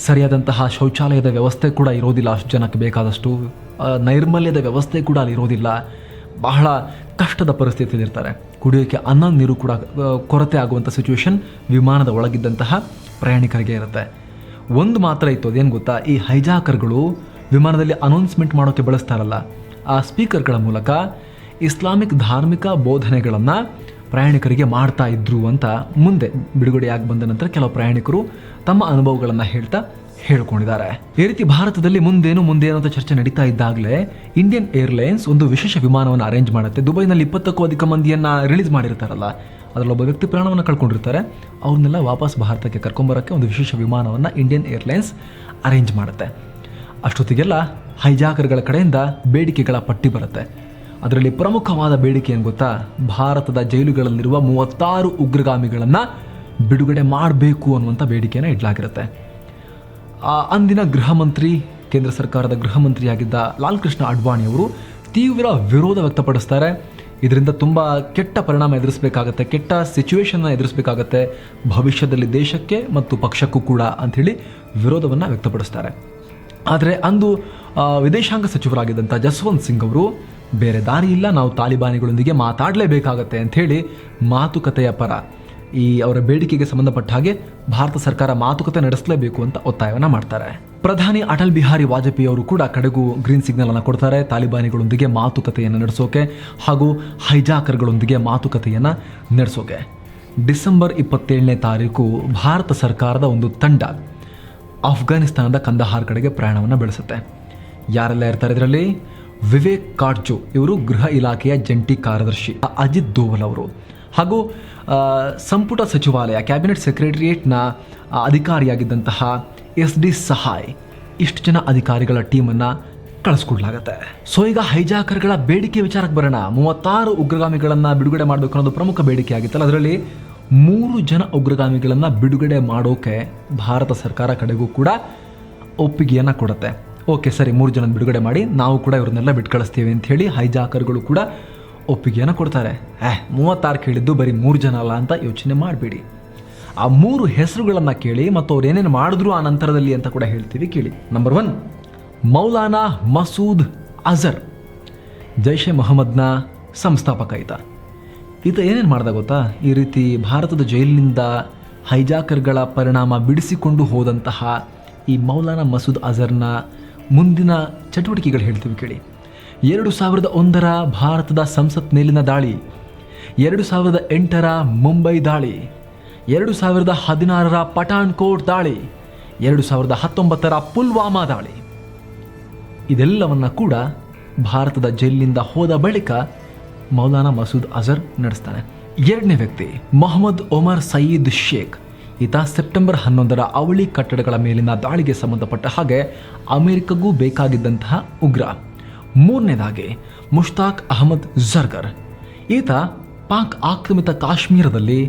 ಸರಿಯಾದಂತಹ ಶೌಚಾಲಯದ ವ್ಯವಸ್ಥೆ ಕೂಡ ಇರೋದಿಲ್ಲ, ಅಷ್ಟು ಜನಕ್ಕೆ ಬೇಕಾದಷ್ಟು ನೈರ್ಮಲ್ಯದ ವ್ಯವಸ್ಥೆ ಕೂಡ ಅಲ್ಲಿ ಇರೋದಿಲ್ಲ. ಬಹಳ ಕಷ್ಟದ ಪರಿಸ್ಥಿತಿಯಲ್ಲಿ ಇರ್ತಾರೆ. ಕುಡಿಯೋಕ್ಕೆ ಅನ್ನ ನೀರು ಕೂಡ ಕೊರತೆ ಆಗುವಂಥ ಸಿಚುವೇಶನ್ ವಿಮಾನದ ಒಳಗಿದ್ದಂತಹ ಪ್ರಯಾಣಿಕರಿಗೆ ಇರುತ್ತೆ. ಒಂದು ಮಾತ್ರ ಇತ್ತು, ಅದೇನು ಗೊತ್ತಾ, ಈ ಹೈಜಾಕರ್ಗಳು ವಿಮಾನದಲ್ಲಿ ಅನೌನ್ಸ್ಮೆಂಟ್ ಮಾಡೋಕ್ಕೆ ಬಳಸ್ತಾರಲ್ಲ, ಆ ಸ್ಪೀಕರ್ಗಳ ಮೂಲಕ ಇಸ್ಲಾಮಿಕ್ ಧಾರ್ಮಿಕ ಬೋಧನೆಗಳನ್ನು ಪ್ರಯಾಣಿಕರಿಗೆ ಮಾಡ್ತಾ ಇದ್ರು ಅಂತ ಮುಂದೆ ಬಿಡುಗಡೆಯಾಗಿ ಬಂದ ನಂತರ ಕೆಲವು ಪ್ರಯಾಣಿಕರು ತಮ್ಮ ಅನುಭವಗಳನ್ನು ಹೇಳ್ಕೊಂಡಿದ್ದಾರೆ. ಈ ರೀತಿ ಭಾರತದಲ್ಲಿ ಮುಂದೇನು ಅಂತ ಚರ್ಚೆ ನಡೀತಾ ಇದ್ದಾಗಲೇ ಇಂಡಿಯನ್ ಏರ್ಲೈನ್ಸ್ ಒಂದು ವಿಶೇಷ ವಿಮಾನವನ್ನು ಅರೇಂಜ್ ಮಾಡುತ್ತೆ. ದುಬೈನಲ್ಲಿ 20ಕ್ಕೂ ಅಧಿಕ ಮಂದಿಯನ್ನು ರಿಲೀಸ್ ಮಾಡಿರ್ತಾರಲ್ಲ, ಅದರಲ್ಲಿ ಒಬ್ಬ ವ್ಯಕ್ತಿ ಪ್ರಾಣವನ್ನು ಕಳ್ಕೊಂಡಿರ್ತಾರೆ. ಅವ್ರನ್ನೆಲ್ಲ ವಾಪಸ್ ಭಾರತಕ್ಕೆ ಕರ್ಕೊಂಬರೋಕ್ಕೆ ಒಂದು ವಿಶೇಷ ವಿಮಾನವನ್ನು ಇಂಡಿಯನ್ ಏರ್ಲೈನ್ಸ್ ಅರೇಂಜ್ ಮಾಡುತ್ತೆ. ಅಷ್ಟೊತ್ತಿಗೆಲ್ಲ ಹೈಜಾಕರ್ಗಳ ಕಡೆಯಿಂದ ಬೇಡಿಕೆಗಳ ಪಟ್ಟಿ ಬರುತ್ತೆ. ಅದರಲ್ಲಿ ಪ್ರಮುಖವಾದ ಬೇಡಿಕೆ ಏನು ಗೊತ್ತಾ, ಭಾರತದ ಜೈಲುಗಳಲ್ಲಿರುವ 36 ಉಗ್ರಗಾಮಿಗಳನ್ನು ಬಿಡುಗಡೆ ಮಾಡಬೇಕು ಅನ್ನುವಂಥ ಬೇಡಿಕೆಯನ್ನು ಇಡಲಾಗಿರುತ್ತೆ. ಅಂದಿನ ಗೃಹ ಮಂತ್ರಿ, ಕೇಂದ್ರ ಸರ್ಕಾರದ ಗೃಹ ಮಂತ್ರಿಯಾಗಿದ್ದ ಲಾಲ್ ಕೃಷ್ಣ ಅಡ್ವಾಣಿ ಅವರು ತೀವ್ರ ವಿರೋಧ ವ್ಯಕ್ತಪಡಿಸ್ತಾರೆ. ಇದರಿಂದ ತುಂಬ ಕೆಟ್ಟ ಪರಿಣಾಮ ಎದುರಿಸಬೇಕಾಗತ್ತೆ, ಕೆಟ್ಟ ಸಿಚುವೇಶನ್ನ ಎದುರಿಸಬೇಕಾಗತ್ತೆ ಭವಿಷ್ಯದಲ್ಲಿ ದೇಶಕ್ಕೆ ಮತ್ತು ಪಕ್ಷಕ್ಕೂ ಕೂಡ ಅಂಥೇಳಿ ವಿರೋಧವನ್ನು ವ್ಯಕ್ತಪಡಿಸ್ತಾರೆ. ಆದರೆ ಅಂದು ವಿದೇಶಾಂಗ ಸಚಿವರಾಗಿದ್ದಂಥ ಜಸ್ವಂತ್ ಸಿಂಗ್ ಅವರು ಬೇರೆ ದಾರಿ ಇಲ್ಲ, ನಾವು ತಾಲಿಬಾನಿಗಳೊಂದಿಗೆ ಮಾತಾಡಲೇಬೇಕಾಗತ್ತೆ ಅಂಥೇಳಿ ಮಾತುಕತೆಯ ಪರ, ಈ ಅವರ ಬೇಡಿಕೆಗೆ ಸಂಬಂಧಪಟ್ಟ ಹಾಗೆ ಭಾರತ ಸರ್ಕಾರ ಮಾತುಕತೆ ನಡೆಸಲೇಬೇಕು ಅಂತ ಒತ್ತಾಯವನ್ನು ಮಾಡ್ತಾರೆ. ಪ್ರಧಾನಿ ಅಟಲ್ ಬಿಹಾರಿ ವಾಜಪೇಯಿ ಅವರು ಕೂಡ ಕಡೆಗೂ ಗ್ರೀನ್ ಸಿಗ್ನಲ್ ಅನ್ನು ಕೊಡ್ತಾರೆ ತಾಲಿಬಾನಿಗಳೊಂದಿಗೆ ಮಾತುಕತೆಯನ್ನು ನಡೆಸೋಕೆ ಹಾಗೂ ಹೈಜಾಕರ್ಗಳೊಂದಿಗೆ ಮಾತುಕತೆಯನ್ನು ನಡೆಸೋಕೆ. ಡಿಸೆಂಬರ್ 27ನೇ ತಾರೀಕು ಭಾರತ ಸರ್ಕಾರದ ಒಂದು ತಂಡ ಅಫ್ಘಾನಿಸ್ತಾನದ ಕಂದಹಾರ್ ಕಡೆಗೆ ಪ್ರಯಾಣವನ್ನು ಬೆಳೆಸುತ್ತೆ. ಯಾರೆಲ್ಲ ಇರ್ತಾರೆ ಇದರಲ್ಲಿ? ವಿವೇಕ್ ಕಾಟ್ಜೋ ಇವರು ಗೃಹ ಇಲಾಖೆಯ ಜಂಟಿ ಕಾರ್ಯದರ್ಶಿ, ಅಜಿತ್ ದೋವಲ್ ಅವರು ಹಾಗೂ ಸಂಪುಟ ಸಚಿವಾಲಯ ಕ್ಯಾಬಿನೆಟ್ ಸೆಕ್ರೆಟರಿಯೇಟ್ನ ಅಧಿಕಾರಿಯಾಗಿದ್ದಂತಹ SD ಸಹಾಯ್, ಇಷ್ಟು ಜನ ಅಧಿಕಾರಿಗಳ ಟೀಮನ್ನು ಕಳಿಸ್ಕೊಡ್ಲಾಗತ್ತೆ. ಸೊ ಈಗ ಹೈಜಾಕರ್ಗಳ ಬೇಡಿಕೆ ವಿಚಾರಕ್ಕೆ ಬರೋಣ. 36 ಉಗ್ರಗಾಮಿಗಳನ್ನು ಬಿಡುಗಡೆ ಮಾಡಬೇಕು ಅನ್ನೋದು ಪ್ರಮುಖ ಬೇಡಿಕೆ ಆಗಿತ್ತಲ್ಲ, ಅದರಲ್ಲಿ 3 ಜನ ಉಗ್ರಗಾಮಿಗಳನ್ನು ಬಿಡುಗಡೆ ಮಾಡೋಕೆ ಭಾರತ ಸರ್ಕಾರ ಕಡೆಗೂ ಕೂಡ ಒಪ್ಪಿಗೆಯನ್ನು ಕೊಡುತ್ತೆ. ಓಕೆ ಸರಿ, 3 ಜನ ಬಿಡುಗಡೆ ಮಾಡಿ, ನಾವು ಕೂಡ ಇವ್ರನ್ನೆಲ್ಲ ಬಿಟ್ಟು ಕಳಿಸ್ತೀವಿ ಅಂತ ಹೇಳಿ ಹೈಜಾಕರ್ಗಳು ಕೂಡ ಒಪ್ಪಿಗೆಯನ್ನು ಕೊಡ್ತಾರೆ. 36 ಕೇಳಿದ್ದು ಬರೀ 3 ಜನ ಅಲ್ಲ ಅಂತ ಯೋಚನೆ ಮಾಡಬೇಡಿ. ಆ 3 ಹೆಸರುಗಳನ್ನು ಕೇಳಿ ಮತ್ತು ಅವ್ರು ಏನೇನು ಮಾಡಿದ್ರು ಆ ನಂತರದಲ್ಲಿ ಅಂತ ಕೂಡ ಹೇಳ್ತೀವಿ, ಕೇಳಿ. ನಂಬರ್ 1, ಮೌಲಾನಾ ಮಸೂದ್ ಅಜರ್, ಜೈಷೆ ಮೊಹಮ್ಮದ್ನ ಸಂಸ್ಥಾಪಕ ಈತ ಏನೇನು ಮಾಡ್ದ ಗೊತ್ತಾ? ಈ ರೀತಿ ಭಾರತದ ಜೈಲಿನಿಂದ ಹೈಜಾಕರ್ಗಳ ಪರಿಣಾಮ ಬಿಡಿಸಿಕೊಂಡು ಹೋದಂತಹ ಈ ಮೌಲಾನಾ ಮಸೂದ್ ಅಜರ್ನ ಮುಂದಿನ ಚಟುವಟಿಕೆಗಳು ಹೇಳ್ತೀವಿ, ಕೇಳಿ. 2001ರ ಭಾರತದ ಸಂಸತ್ ಮೇಲಿನ ದಾಳಿ, 2008ರ ಮುಂಬೈ ದಾಳಿ, 2016ರ ಪಠಾಣ್ಕೋಟ್ ದಾಳಿ, 2019ರ ಪುಲ್ವಾಮಾ ದಾಳಿ, ಇದೆಲ್ಲವನ್ನ ಕೂಡ ಭಾರತದ ಜೈಲಿನಿಂದ ಹೋದ ಬಳಿಕ ಮೌಲಾನಾ ಮಸೂದ್ ಅಜರ್ ನಡೆಸ್ತಾನೆ. 2ನೇ ವ್ಯಕ್ತಿ ಮೊಹಮ್ಮದ್ ಒಮರ್ ಸಯೀದ್ ಶೇಖ್, ಈತ ಸೆಪ್ಟೆಂಬರ್ 11ರ ಅವಳಿ ಕಟ್ಟಡಗಳ ಮೇಲಿನ ದಾಳಿಗೆ ಸಂಬಂಧಪಟ್ಟ ಹಾಗೆ ಅಮೆರಿಕಗೂ ಬೇಕಾಗಿದ್ದಂತಹ ಉಗ್ರ. 3ನೇದಾಗಿ ಮುಷ್ತಾಕ್ ಅಹಮದ್ ಜರ್ಗರ್, ಈತ ಪಾಕ್ ಆಕ್ರಮಿತ ಕಾಶ್ಮೀರದಲ್ಲಿ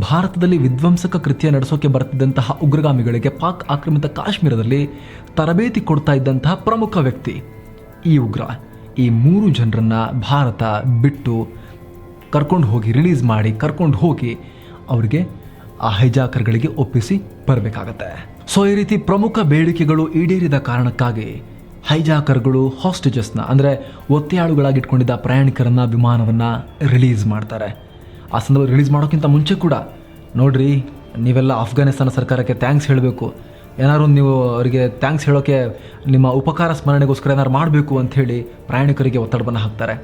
ಭಾರತದಲ್ಲಿ ವಿಧ್ವಂಸಕ ಕೃತ್ಯ ನಡೆಸೋಕೆ ಬರ್ತಿದ್ದಂತಹ ಉಗ್ರಗಾಮಿಗಳಿಗೆ ಪಾಕ್ ಆಕ್ರಮಿತ ಕಾಶ್ಮೀರದಲ್ಲಿ ತರಬೇತಿ ಕೊಡ್ತಾ ಇದ್ದಂತಹ ಪ್ರಮುಖ ವ್ಯಕ್ತಿ ಈ ಉಗ್ರ. ಈ 3 ಜನರನ್ನ ಭಾರತ ಬಿಟ್ಟು ರಿಲೀಸ್ ಮಾಡಿ ಕರ್ಕೊಂಡು ಹೋಗಿ ಅವರಿಗೆ ಆ ಹೈಜಾಕರ್ಗಳಿಗೆ ಒಪ್ಪಿಸಿ ಬರಬೇಕಾಗತ್ತೆ. ಸೊ ಈ ರೀತಿ ಪ್ರಮುಖ ಬೇಡಿಕೆಗಳು ಈಡೇರಿದ ಕಾರಣಕ್ಕಾಗಿ ಹೈಜಾಕರ್ಗಳು ಹಾಸ್ಟೇಜಸ್ನ ಅಂದರೆ ಒತ್ತೆಯಾಳುಗಳಾಗಿ ಇಟ್ಕೊಂಡಿದ್ದ ಪ್ರಯಾಣಿಕರನ್ನ ವಿಮಾನವನ್ನ ರಿಲೀಸ್ ಮಾಡ್ತಾರೆ. ಆ ಸಂದರ್ಭ ರಿಲೀಸ್ ಮಾಡೋಕ್ಕಿಂತ ಮುಂಚೆ ಕೂಡ ನೋಡ್ರಿ, ನೀವೆಲ್ಲ ಅಫ್ಘಾನಿಸ್ತಾನ ಸರ್ಕಾರಕ್ಕೆ ಥ್ಯಾಂಕ್ಸ್ ಹೇಳಬೇಕು, ಏನಾದ್ರು ನೀವು ಅವರಿಗೆ ಥ್ಯಾಂಕ್ಸ್ ಹೇಳೋಕ್ಕೆ ನಿಮ್ಮ ಉಪಕಾರ ಸ್ಮರಣೆಗೋಸ್ಕರ ಏನಾದ್ರು ಮಾಡಬೇಕು ಅಂಥೇಳಿ ಪ್ರಯಾಣಿಕರಿಗೆ ಒತ್ತಡವನ್ನು ಹಾಕ್ತಾರೆ.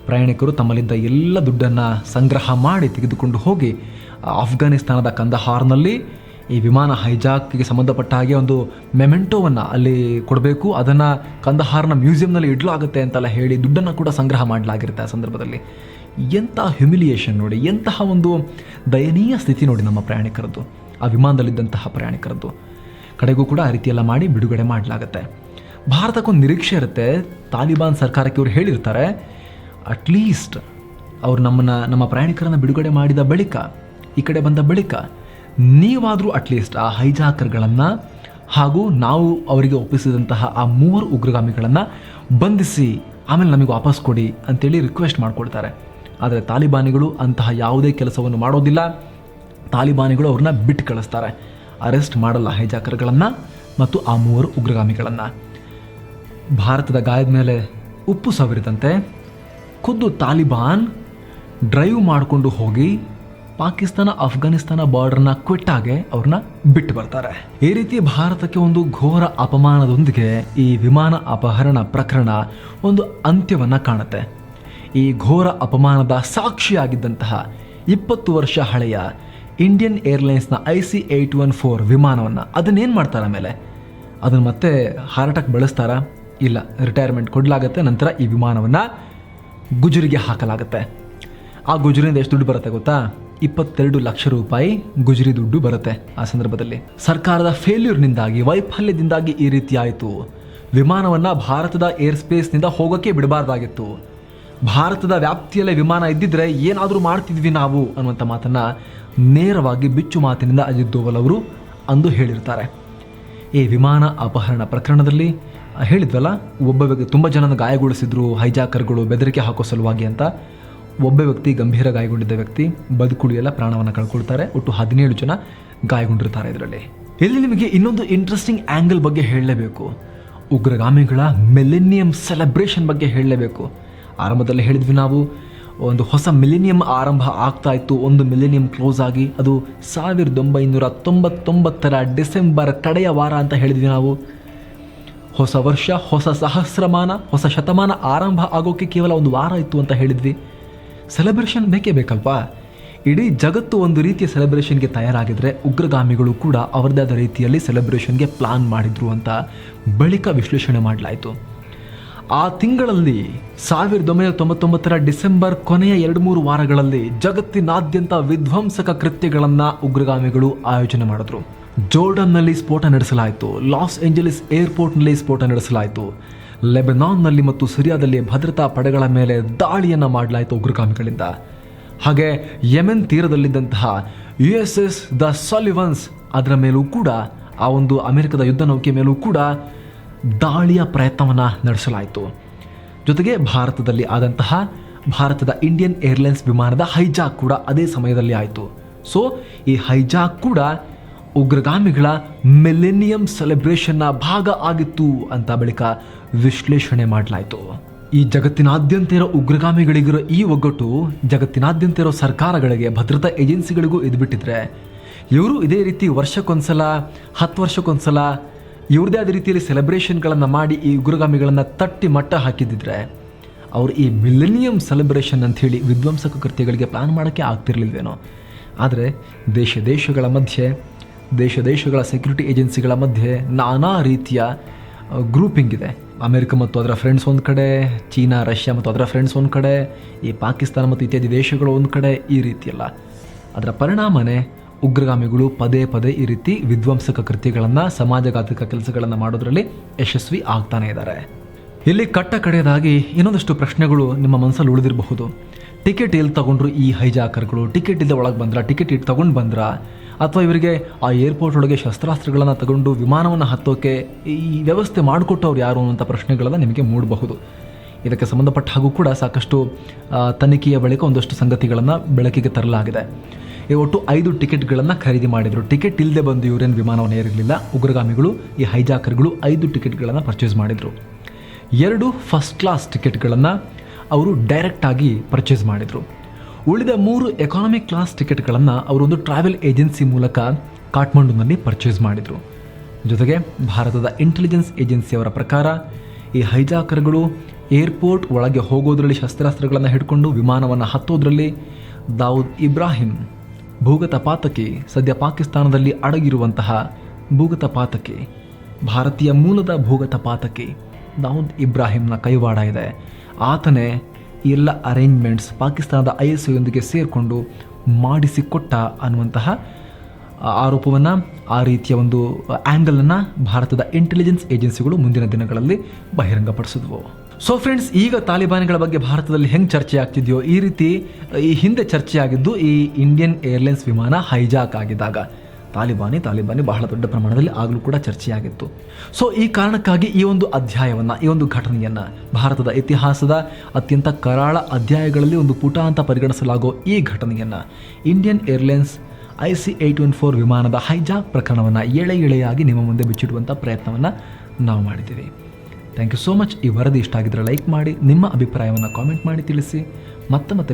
ಪ್ರಯಾಣಿಕರು ತಮ್ಮಲ್ಲಿದ್ದ ಎಲ್ಲ ದುಡ್ಡನ್ನು ಸಂಗ್ರಹ ಮಾಡಿ ತೆಗೆದುಕೊಂಡು ಹೋಗಿ ಅಫ್ಘಾನಿಸ್ತಾನದ ಕಂದಹಾರ್ನಲ್ಲಿ ಈ ವಿಮಾನ ಹೈಜಾಕ್ಗೆ ಸಂಬಂಧಪಟ್ಟ ಹಾಗೆ ಒಂದು ಮೆಮೆಂಟೋವನ್ನು ಅಲ್ಲಿ ಕೊಡಬೇಕು, ಅದನ್ನು ಕಂದಹಾರ್ನ ಮ್ಯೂಸಿಯಂನಲ್ಲಿ ಇಡಲಾಗುತ್ತೆ ಅಂತೆಲ್ಲ ಹೇಳಿ ದುಡ್ಡನ್ನು ಕೂಡ ಸಂಗ್ರಹ ಮಾಡಲಾಗಿರುತ್ತೆ. ಆ ಸಂದರ್ಭದಲ್ಲಿ ಎಂಥ ಹ್ಯುಮಿಲಿಯೇಷನ್ ನೋಡಿ, ಎಂತಹ ಒಂದು ದಯನೀಯ ಸ್ಥಿತಿ ನೋಡಿ ನಮ್ಮ ಪ್ರಯಾಣಿಕರದ್ದು, ಆ ವಿಮಾನದಲ್ಲಿದ್ದಂತಹ ಪ್ರಯಾಣಿಕರದ್ದು. ಕಡೆಗೂ ಕೂಡ ಆ ರೀತಿಯೆಲ್ಲ ಮಾಡಿ ಬಿಡುಗಡೆ ಮಾಡಲಾಗುತ್ತೆ. ಭಾರತಕ್ಕೊಂದು ನಿರೀಕ್ಷೆ ಇರುತ್ತೆ. ತಾಲಿಬಾನ್ ಸರ್ಕಾರಕ್ಕೆ ಇವರು ಹೇಳಿರ್ತಾರೆ, ಅಟ್ಲೀಸ್ಟ್ ಅವರು ನಮ್ಮ ಪ್ರಯಾಣಿಕರನ್ನು ಬಿಡುಗಡೆ ಮಾಡಿದ ಬಳಿಕ, ಈ ಕಡೆ ಬಂದ ಬಳಿಕ ನೀವಾದರೂ ಅಟ್ಲೀಸ್ಟ್ ಆ ಹೈಜಾಕರ್ಗಳನ್ನು ಹಾಗೂ ನಾವು ಅವರಿಗೆ ಒಪ್ಪಿಸಿದಂತಹ ಆ 3 ಉಗ್ರಗಾಮಿಗಳನ್ನು ಬಂಧಿಸಿ ಆಮೇಲೆ ನಮಗೆ ವಾಪಸ್ ಕೊಡಿ ಅಂತೇಳಿ ರಿಕ್ವೆಸ್ಟ್ ಮಾಡಿಕೊಡ್ತಾರೆ. ಆದರೆ ತಾಲಿಬಾನಿಗಳು ಅಂತಹ ಯಾವುದೇ ಕೆಲಸವನ್ನು ಮಾಡೋದಿಲ್ಲ. ತಾಲಿಬಾನಿಗಳು ಅವ್ರನ್ನ ಬಿಟ್ಟು ಕಳಿಸ್ತಾರೆ, ಅರೆಸ್ಟ್ ಮಾಡಲ್ಲ ಹೈಜಾಕರ್ಗಳನ್ನು ಮತ್ತು ಆ 3 ಉಗ್ರಗಾಮಿಗಳನ್ನು. ಭಾರತದ ಗಾಯದ ಮೇಲೆ ಉಪ್ಪು ಸವರಿದಂತೆ ಖುದ್ದು ತಾಲಿಬಾನ್ ಡ್ರೈವ್ ಮಾಡಿಕೊಂಡು ಹೋಗಿ ಪಾಕಿಸ್ತಾನ ಅಫ್ಘಾನಿಸ್ತಾನ ಬಾರ್ಡರ್ನ ಕ್ವಿಟ್ಟಾಗೆ ಅವ್ರನ್ನ ಬಿಟ್ಟು ಬರ್ತಾರೆ. ಈ ರೀತಿ ಭಾರತಕ್ಕೆ ಒಂದು ಘೋರ ಅಪಮಾನದೊಂದಿಗೆ ಈ ವಿಮಾನ ಅಪಹರಣ ಪ್ರಕರಣ ಒಂದು ಅಂತ್ಯವನ್ನು ಕಾಣುತ್ತೆ. ಈ ಘೋರ ಅಪಮಾನದ ಸಾಕ್ಷಿಯಾಗಿದ್ದಂತಹ 20 ವರ್ಷ ಹಳೆಯ ಇಂಡಿಯನ್ ಏರ್ಲೈನ್ಸ್ನ IC-814 ವಿಮಾನವನ್ನು ಅದನ್ನೇನು ಮಾಡ್ತಾರೆ, ಆಮೇಲೆ ಅದನ್ನು ಮತ್ತೆ ಹಾರಾಟಕ್ಕೆ ಬಳಸ್ತಾರ? ಇಲ್ಲ, ರಿಟೈರ್ಮೆಂಟ್ ಕೊಡಲಾಗುತ್ತೆ. ನಂತರ ಈ ವಿಮಾನವನ್ನು ಗುಜರಿಗೆ ಹಾಕಲಾಗುತ್ತೆ. ಆ ಗುಜರಿಯಿಂದ ಎಷ್ಟು ದುಡ್ಡು ಬರುತ್ತೆ ಗೊತ್ತಾ? 22 ಲಕ್ಷ ರೂಪಾಯಿ ಗುಜರಿ ದುಡ್ಡು ಬರುತ್ತೆ. ಆ ಸಂದರ್ಭದಲ್ಲಿ ಸರ್ಕಾರದ ಫೇಲ್ಯೂರ್ನಿಂದಾಗಿ, ವೈಫಲ್ಯದಿಂದಾಗಿ ಈ ರೀತಿ ಆಯಿತು. ವಿಮಾನವನ್ನು ಭಾರತದ ಏರ್ ಸ್ಪೇಸ್ನಿಂದ ಹೋಗೋಕ್ಕೆ ಬಿಡಬಾರ್ದಾಗಿತ್ತು. ಭಾರತದ ವ್ಯಾಪ್ತಿಯಲ್ಲೇ ವಿಮಾನ ಇದ್ದಿದ್ರೆ ಏನಾದರೂ ಮಾಡ್ತಿದ್ವಿ ನಾವು ಅನ್ನುವಂಥ ಮಾತನ್ನು ನೇರವಾಗಿ ಬಿಚ್ಚು ಮಾತಿನಿಂದ ಅಜಿತ್ ದೋವಲ್ ಅವರು ಅಂದು ಹೇಳಿರ್ತಾರೆ. ಈ ವಿಮಾನ ಅಪಹರಣ ಪ್ರಕರಣದಲ್ಲಿ ಹೇಳಿದ್ವಲ್ಲ, ಒಬ್ಬ ವ್ಯಕ್ತಿ ತುಂಬ ಜನನ ಗಾಯಗೊಳಿಸಿದ್ರು ಹೈಜಾಕರ್ಗಳು ಬೆದರಿಕೆ ಹಾಕೋ ಸಲುವಾಗಿ ಅಂತ. ಒಬ್ಬ ವ್ಯಕ್ತಿ ಗಂಭೀರ ಗಾಯಗೊಂಡಿದ್ದ ವ್ಯಕ್ತಿ ಬದುಕುಳಿಯೆಲ್ಲ ಪ್ರಾಣವನ್ನು ಕಳ್ಕೊಳ್ತಾರೆ. ಒಟ್ಟು 17 ಜನ ಗಾಯಗೊಂಡಿರ್ತಾರೆ ಇದರಲ್ಲಿ. ಇಲ್ಲಿ ನಿಮಗೆ ಇನ್ನೊಂದು ಇಂಟ್ರೆಸ್ಟಿಂಗ್ ಆ್ಯಂಗಲ್ ಬಗ್ಗೆ ಹೇಳಲೇಬೇಕು. ಉಗ್ರಗಾಮಿಗಳ ಮಿಲೆನಿಯಂ ಸೆಲೆಬ್ರೇಷನ್ ಬಗ್ಗೆ ಹೇಳಲೇಬೇಕು. ಆರಂಭದಲ್ಲಿ ಹೇಳಿದ್ವಿ ನಾವು, ಒಂದು ಹೊಸ ಮಿಲೆನಿಯಂ ಆರಂಭ ಆಗ್ತಾ ಇತ್ತು. ಒಂದು ಮಿಲೆನಿಯಂ ಕ್ಲೋಸ್ ಆಗಿ ಅದು 1999 ಡಿಸೆಂಬರ್ ಕಡೆಯ ವಾರ ಅಂತ ಹೇಳಿದ್ವಿ ನಾವು. ಹೊಸ ವರ್ಷ, ಹೊಸ ಸಹಸ್ರಮಾನ, ಹೊಸ ಶತಮಾನ ಆರಂಭ ಆಗೋಕ್ಕೆ ಕೇವಲ ಒಂದು ವಾರ ಇತ್ತು ಅಂತ ಹೇಳಿದ್ವಿ. ಸೆಲೆಬ್ರೇಷನ್ ಬೇಕೇ ಬೇಕಲ್ವಾ? ಇಡೀ ಜಗತ್ತು ಒಂದು ರೀತಿಯ ಸೆಲೆಬ್ರೇಷನ್ಗೆ ತಯಾರಾಗಿದ್ದರೆ ಉಗ್ರಗಾಮಿಗಳು ಕೂಡ ಅವರದೇ ಆದ ರೀತಿಯಲ್ಲಿ ಸೆಲೆಬ್ರೇಷನ್ಗೆ ಪ್ಲಾನ್ ಮಾಡಿದ್ರು ಅಂತ ಬಳಿಕ ವಿಶ್ಲೇಷಣೆ ಮಾಡಲಾಯಿತು. ಆ ತಿಂಗಳಲ್ಲಿ 1999 ಡಿಸೆಂಬರ್ ಕೊನೆಯ 2-3 ವಾರಗಳಲ್ಲಿ ಜಗತ್ತಿನಾದ್ಯಂತ ವಿಧ್ವಂಸಕ ಕೃತ್ಯಗಳನ್ನು ಉಗ್ರಗಾಮಿಗಳು ಆಯೋಜನೆ ಮಾಡಿದ್ರು. ಜೋರ್ಡನ್ನಲ್ಲಿ ಸ್ಫೋಟ ನಡೆಸಲಾಯಿತು, ಲಾಸ್ ಏಂಜಲೀಸ್ ಏರ್ಪೋರ್ಟ್ನಲ್ಲಿ ಸ್ಫೋಟ ನಡೆಸಲಾಯಿತು, ಲೆಬನಾನ್ನಲ್ಲಿ ಮತ್ತು ಸಿರಿಯಾದಲ್ಲಿ ಭದ್ರತಾ ಪಡೆಗಳ ಮೇಲೆ ದಾಳಿಯನ್ನು ಮಾಡಲಾಯಿತು ಉಗ್ರಗಾಮಿಗಳಿಂದ. ಹಾಗೆ ಯೆಮೆನ್ ತೀರದಲ್ಲಿದ್ದಂತಹ USS ದ ಸಾಲಿವನ್ಸ್ ಅದರ ಮೇಲೂ ಕೂಡ, ಆ ಒಂದು ಅಮೆರಿಕದ ಯುದ್ಧ ನೌಕೆ ಮೇಲೂ ಕೂಡ ದಾಳಿಯ ಪ್ರಯತ್ನವನ್ನು ನಡೆಸಲಾಯಿತು. ಜೊತೆಗೆ ಭಾರತದಲ್ಲಿ ಆದಂತಹ ಭಾರತದ ಇಂಡಿಯನ್ ಏರ್ಲೈನ್ಸ್ ವಿಮಾನದ ಹೈಜಾಕ್ ಕೂಡ ಅದೇ ಸಮಯದಲ್ಲಿ ಆಯಿತು. ಸೊ ಈ ಹೈಜಾಕ್ ಕೂಡ ಉಗ್ರಗಾಮಿಗಳ ಮಿಲೆನಿಯಂ ಸೆಲೆಬ್ರೇಷನ್ನ ಭಾಗ ಆಗಿತ್ತು ಅಂತ ಬಳಿಕ ವಿಶ್ಲೇಷಣೆ ಮಾಡಲಾಯಿತು. ಈ ಜಗತ್ತಿನಾದ್ಯಂತ ಇರೋ ಉಗ್ರಗಾಮಿಗಳಿಗಿರೋ ಈ ಒಗ್ಗಟ್ಟು ಜಗತ್ತಿನಾದ್ಯಂತ ಇರೋ ಸರ್ಕಾರಗಳಿಗೆ, ಭದ್ರತಾ ಏಜೆನ್ಸಿಗಳಿಗೂ ಇದ್ಬಿಟ್ಟಿದ್ರೆ, ಇವರು ಇದೇ ರೀತಿ ವರ್ಷಕ್ಕೊಂದ್ಸಲ 10 ವರ್ಷಕ್ಕೊಂದ್ಸಲ ಇವ್ರದೇ ಆದ ರೀತಿಯಲ್ಲಿ ಸೆಲೆಬ್ರೇಷನ್ಗಳನ್ನು ಮಾಡಿ ಈ ಉಗ್ರಗಾಮಿಗಳನ್ನು ತಟ್ಟಿ ಮಟ್ಟ ಹಾಕಿದ್ದಿದ್ರೆ ಅವರು ಈ ಮಿಲೆನಿಯಂ ಸೆಲೆಬ್ರೇಷನ್ ಅಂಥೇಳಿ ವಿಧ್ವಂಸಕ ಕೃತ್ಯಗಳಿಗೆ ಪ್ಲಾನ್ ಮಾಡೋಕ್ಕೆ ಆಗ್ತಿರ್ಲಿಲ್ವೇನೋ. ಆದರೆ ದೇಶಗಳ ಮಧ್ಯೆ, ದೇಶಗಳ ಸೆಕ್ಯೂರಿಟಿ ಏಜೆನ್ಸಿಗಳ ಮಧ್ಯೆ ನಾನಾ ರೀತಿಯ ಗ್ರೂಪಿಂಗ್ ಇದೆ. ಅಮೆರಿಕ ಮತ್ತು ಅದರ ಫ್ರೆಂಡ್ಸ್ ಒಂದು ಕಡೆ, ಚೀನಾ, ರಷ್ಯಾ ಮತ್ತು ಅದರ ಫ್ರೆಂಡ್ಸ್ ಒಂದು ಕಡೆ, ಈ ಪಾಕಿಸ್ತಾನ ಮತ್ತು ಇತ್ಯಾದಿ ದೇಶಗಳು ಒಂದು ಕಡೆ, ಈ ರೀತಿಯಲ್ಲ. ಅದರ ಪರಿಣಾಮನೇ ಉಗ್ರಗಾಮಿಗಳು ಪದೇ ಪದೇ ಈ ರೀತಿ ವಿಧ್ವಂಸಕ ಕೃತ್ಯಗಳನ್ನು, ಸಮಾಜಘಾತಕ ಕೆಲಸಗಳನ್ನು ಮಾಡೋದ್ರಲ್ಲಿ ಯಶಸ್ವಿ ಆಗ್ತಾನೆ ಇದ್ದಾರೆ. ಇಲ್ಲಿ ಕಟ್ಟ ಕಡೆಯದಾಗಿ ಇನ್ನೊಂದಷ್ಟು ಪ್ರಶ್ನೆಗಳು ನಿಮ್ಮ ಮನಸ್ಸಲ್ಲಿ ಉಳಿದಿರಬಹುದು. ಟಿಕೆಟ್ ಎಲ್ಲಿ ತಗೊಂಡ್ರು ಈ ಹೈಜಾಕರ್ಗಳು, ಟಿಕೆಟ್ ಇಲ್ಲದೆ ಒಳಗೆ ಬಂದ್ರ, ಟಿಕೆಟ್ ಇಟ್ಟು ತಗೊಂಡು ಬಂದ್ರ, ಅಥವಾ ಇವರಿಗೆ ಆ ಏರ್ಪೋರ್ಟ್ ಒಳಗೆ ಶಸ್ತ್ರಾಸ್ತ್ರಗಳನ್ನು ತಗೊಂಡು ವಿಮಾನವನ್ನು ಹತ್ತೋಕೆ ಈ ವ್ಯವಸ್ಥೆ ಮಾಡಿಕೊಟ್ಟವ್ರು ಯಾರು ಅನ್ನುವಂಥ ಪ್ರಶ್ನೆಗಳೆಲ್ಲ ನಿಮಗೆ ಮೂಡಬಹುದು. ಇದಕ್ಕೆ ಸಂಬಂಧಪಟ್ಟ ಹಾಗೂ ಕೂಡ ಸಾಕಷ್ಟು ತನಿಖೆಯ ಬಳಿಕ ಒಂದಷ್ಟು ಸಂಗತಿಗಳನ್ನು ಬೆಳಕಿಗೆ ತರಲಾಗಿದೆ. ಒಟ್ಟು 5 ಟಿಕೆಟ್ಗಳನ್ನು ಖರೀದಿ ಮಾಡಿದರು. ಟಿಕೆಟ್ ಇಲ್ಲದೆ ಬಂದು ಇವರೇನು ವಿಮಾನವನ್ನು ಏರಿರಲಿಲ್ಲ. ಉಗ್ರಗಾಮಿಗಳು, ಈ ಹೈಜಾಕರ್ಗಳು 5 ಟಿಕೆಟ್ಗಳನ್ನು ಪರ್ಚೇಸ್ ಮಾಡಿದರು. 2 ಫಸ್ಟ್ ಕ್ಲಾಸ್ ಟಿಕೆಟ್ಗಳನ್ನು ಅವರು ಡೈರೆಕ್ಟಾಗಿ ಪರ್ಚೇಸ್ ಮಾಡಿದರು. ಉಳಿದ 3 ಎಕಾನಮಿಕ್ ಕ್ಲಾಸ್ ಟಿಕೆಟ್ಗಳನ್ನು ಅವರೊಂದು ಟ್ರಾವೆಲ್ ಏಜೆನ್ಸಿ ಮೂಲಕ ಕಾಠ್ಮಂಡುನಲ್ಲಿ ಪರ್ಚೇಸ್ ಮಾಡಿದರು. ಜೊತೆಗೆ ಭಾರತದ ಇಂಟೆಲಿಜೆನ್ಸ್ ಏಜೆನ್ಸಿಯವರ ಪ್ರಕಾರ ಈ ಹೈಜಾಕರ್ಗಳು ಏರ್ಪೋರ್ಟ್ ಒಳಗೆ ಹೋಗೋದ್ರಲ್ಲಿ ಶಸ್ತ್ರಾಸ್ತ್ರಗಳನ್ನು ಹಿಡ್ಕೊಂಡು ವಿಮಾನವನ್ನು ಹತ್ತೋದ್ರಲ್ಲಿ ದಾವೂದ್ ಇಬ್ರಾಹಿಂ ಭೂಗತ ಪಾತಕಿ, ಸದ್ಯ ಪಾಕಿಸ್ತಾನದಲ್ಲಿ ಅಡಗಿರುವಂತಹ ಭೂಗತ ಪಾತಕಿ, ಭಾರತೀಯ ಮೂಲದ ಭೂಗತ ಪಾತಕಿ ದಾವೂದ್ ಇಬ್ರಾಹಿಂನ ಕೈವಾಡ ಇದೆ. ಆತನೇ ಎಲ್ಲ ಅರೇಂಜ್ಮೆಂಟ್ಸ್ ಪಾಕಿಸ್ತಾನದ ISIಯೊಂದಿಗೆ ಸೇರಿಕೊಂಡು ಮಾಡಿಸಿಕೊಟ್ಟ ಅನ್ನುವಂತಹ ಆರೋಪವನ್ನು, ಆ ರೀತಿಯ ಒಂದು ಆ್ಯಂಗಲನ್ನು ಭಾರತದ ಇಂಟೆಲಿಜೆನ್ಸ್ ಏಜೆನ್ಸಿಗಳು ಮುಂದಿನ ದಿನಗಳಲ್ಲಿ ಬಹಿರಂಗಪಡಿಸಿದ್ವು. ಸೊ ಫ್ರೆಂಡ್ಸ್, ಈಗ ತಾಲಿಬಾನಿಗಳ ಬಗ್ಗೆ ಭಾರತದಲ್ಲಿ ಹೆಂಗೆ ಚರ್ಚೆ ಆಗ್ತಿದೆಯೋ ಈ ರೀತಿ ಈ ಹಿಂದೆ ಚರ್ಚೆ ಆಗಿದ್ದು ಈ ಇಂಡಿಯನ್ ಏರ್ಲೈನ್ಸ್ ವಿಮಾನ ಹೈಜಾಕ್ ಆಗಿದ್ದಾಗ ತಾಲಿಬಾನಿ ಬಹಳ ದೊಡ್ಡ ಪ್ರಮಾಣದಲ್ಲಿ ಆಗಲೂ ಕೂಡ ಚರ್ಚೆಯಾಗಿತ್ತು. ಸೊ ಈ ಕಾರಣಕ್ಕಾಗಿ ಈ ಒಂದು ಅಧ್ಯಾಯವನ್ನು, ಈ ಒಂದು ಘಟನೆಯನ್ನು ಭಾರತದ ಇತಿಹಾಸದ ಅತ್ಯಂತ ಕರಾಳ ಅಧ್ಯಾಯಗಳಲ್ಲಿ ಒಂದು ಪುಟ ಅಂತ ಪರಿಗಣಿಸಲಾಗೋ ಈ ಘಟನೆಯನ್ನು, ಇಂಡಿಯನ್ ಏರ್ಲೈನ್ಸ್ IC-814 ವಿಮಾನದ ಹೈಜಾಕ್ ಪ್ರಕರಣವನ್ನು ಎಳೆಯಾಗಿ ನಿಮ್ಮ ಮುಂದೆ ಬಿಚ್ಚಿಡುವಂಥ ಪ್ರಯತ್ನವನ್ನು ನಾವು ಮಾಡಿದ್ದೀವಿ. Thank you so much. ಈ ವರದಿ ಇಷ್ಟ ಆಗಿದ್ದರೆ ಲೈಕ್ ಮಾಡಿ, ನಿಮ್ಮ ಅಭಿಪ್ರಾಯವನ್ನು ಕಾಮೆಂಟ್ ಮಾಡಿ ತಿಳಿಸಿ. ಮತ್ತೆ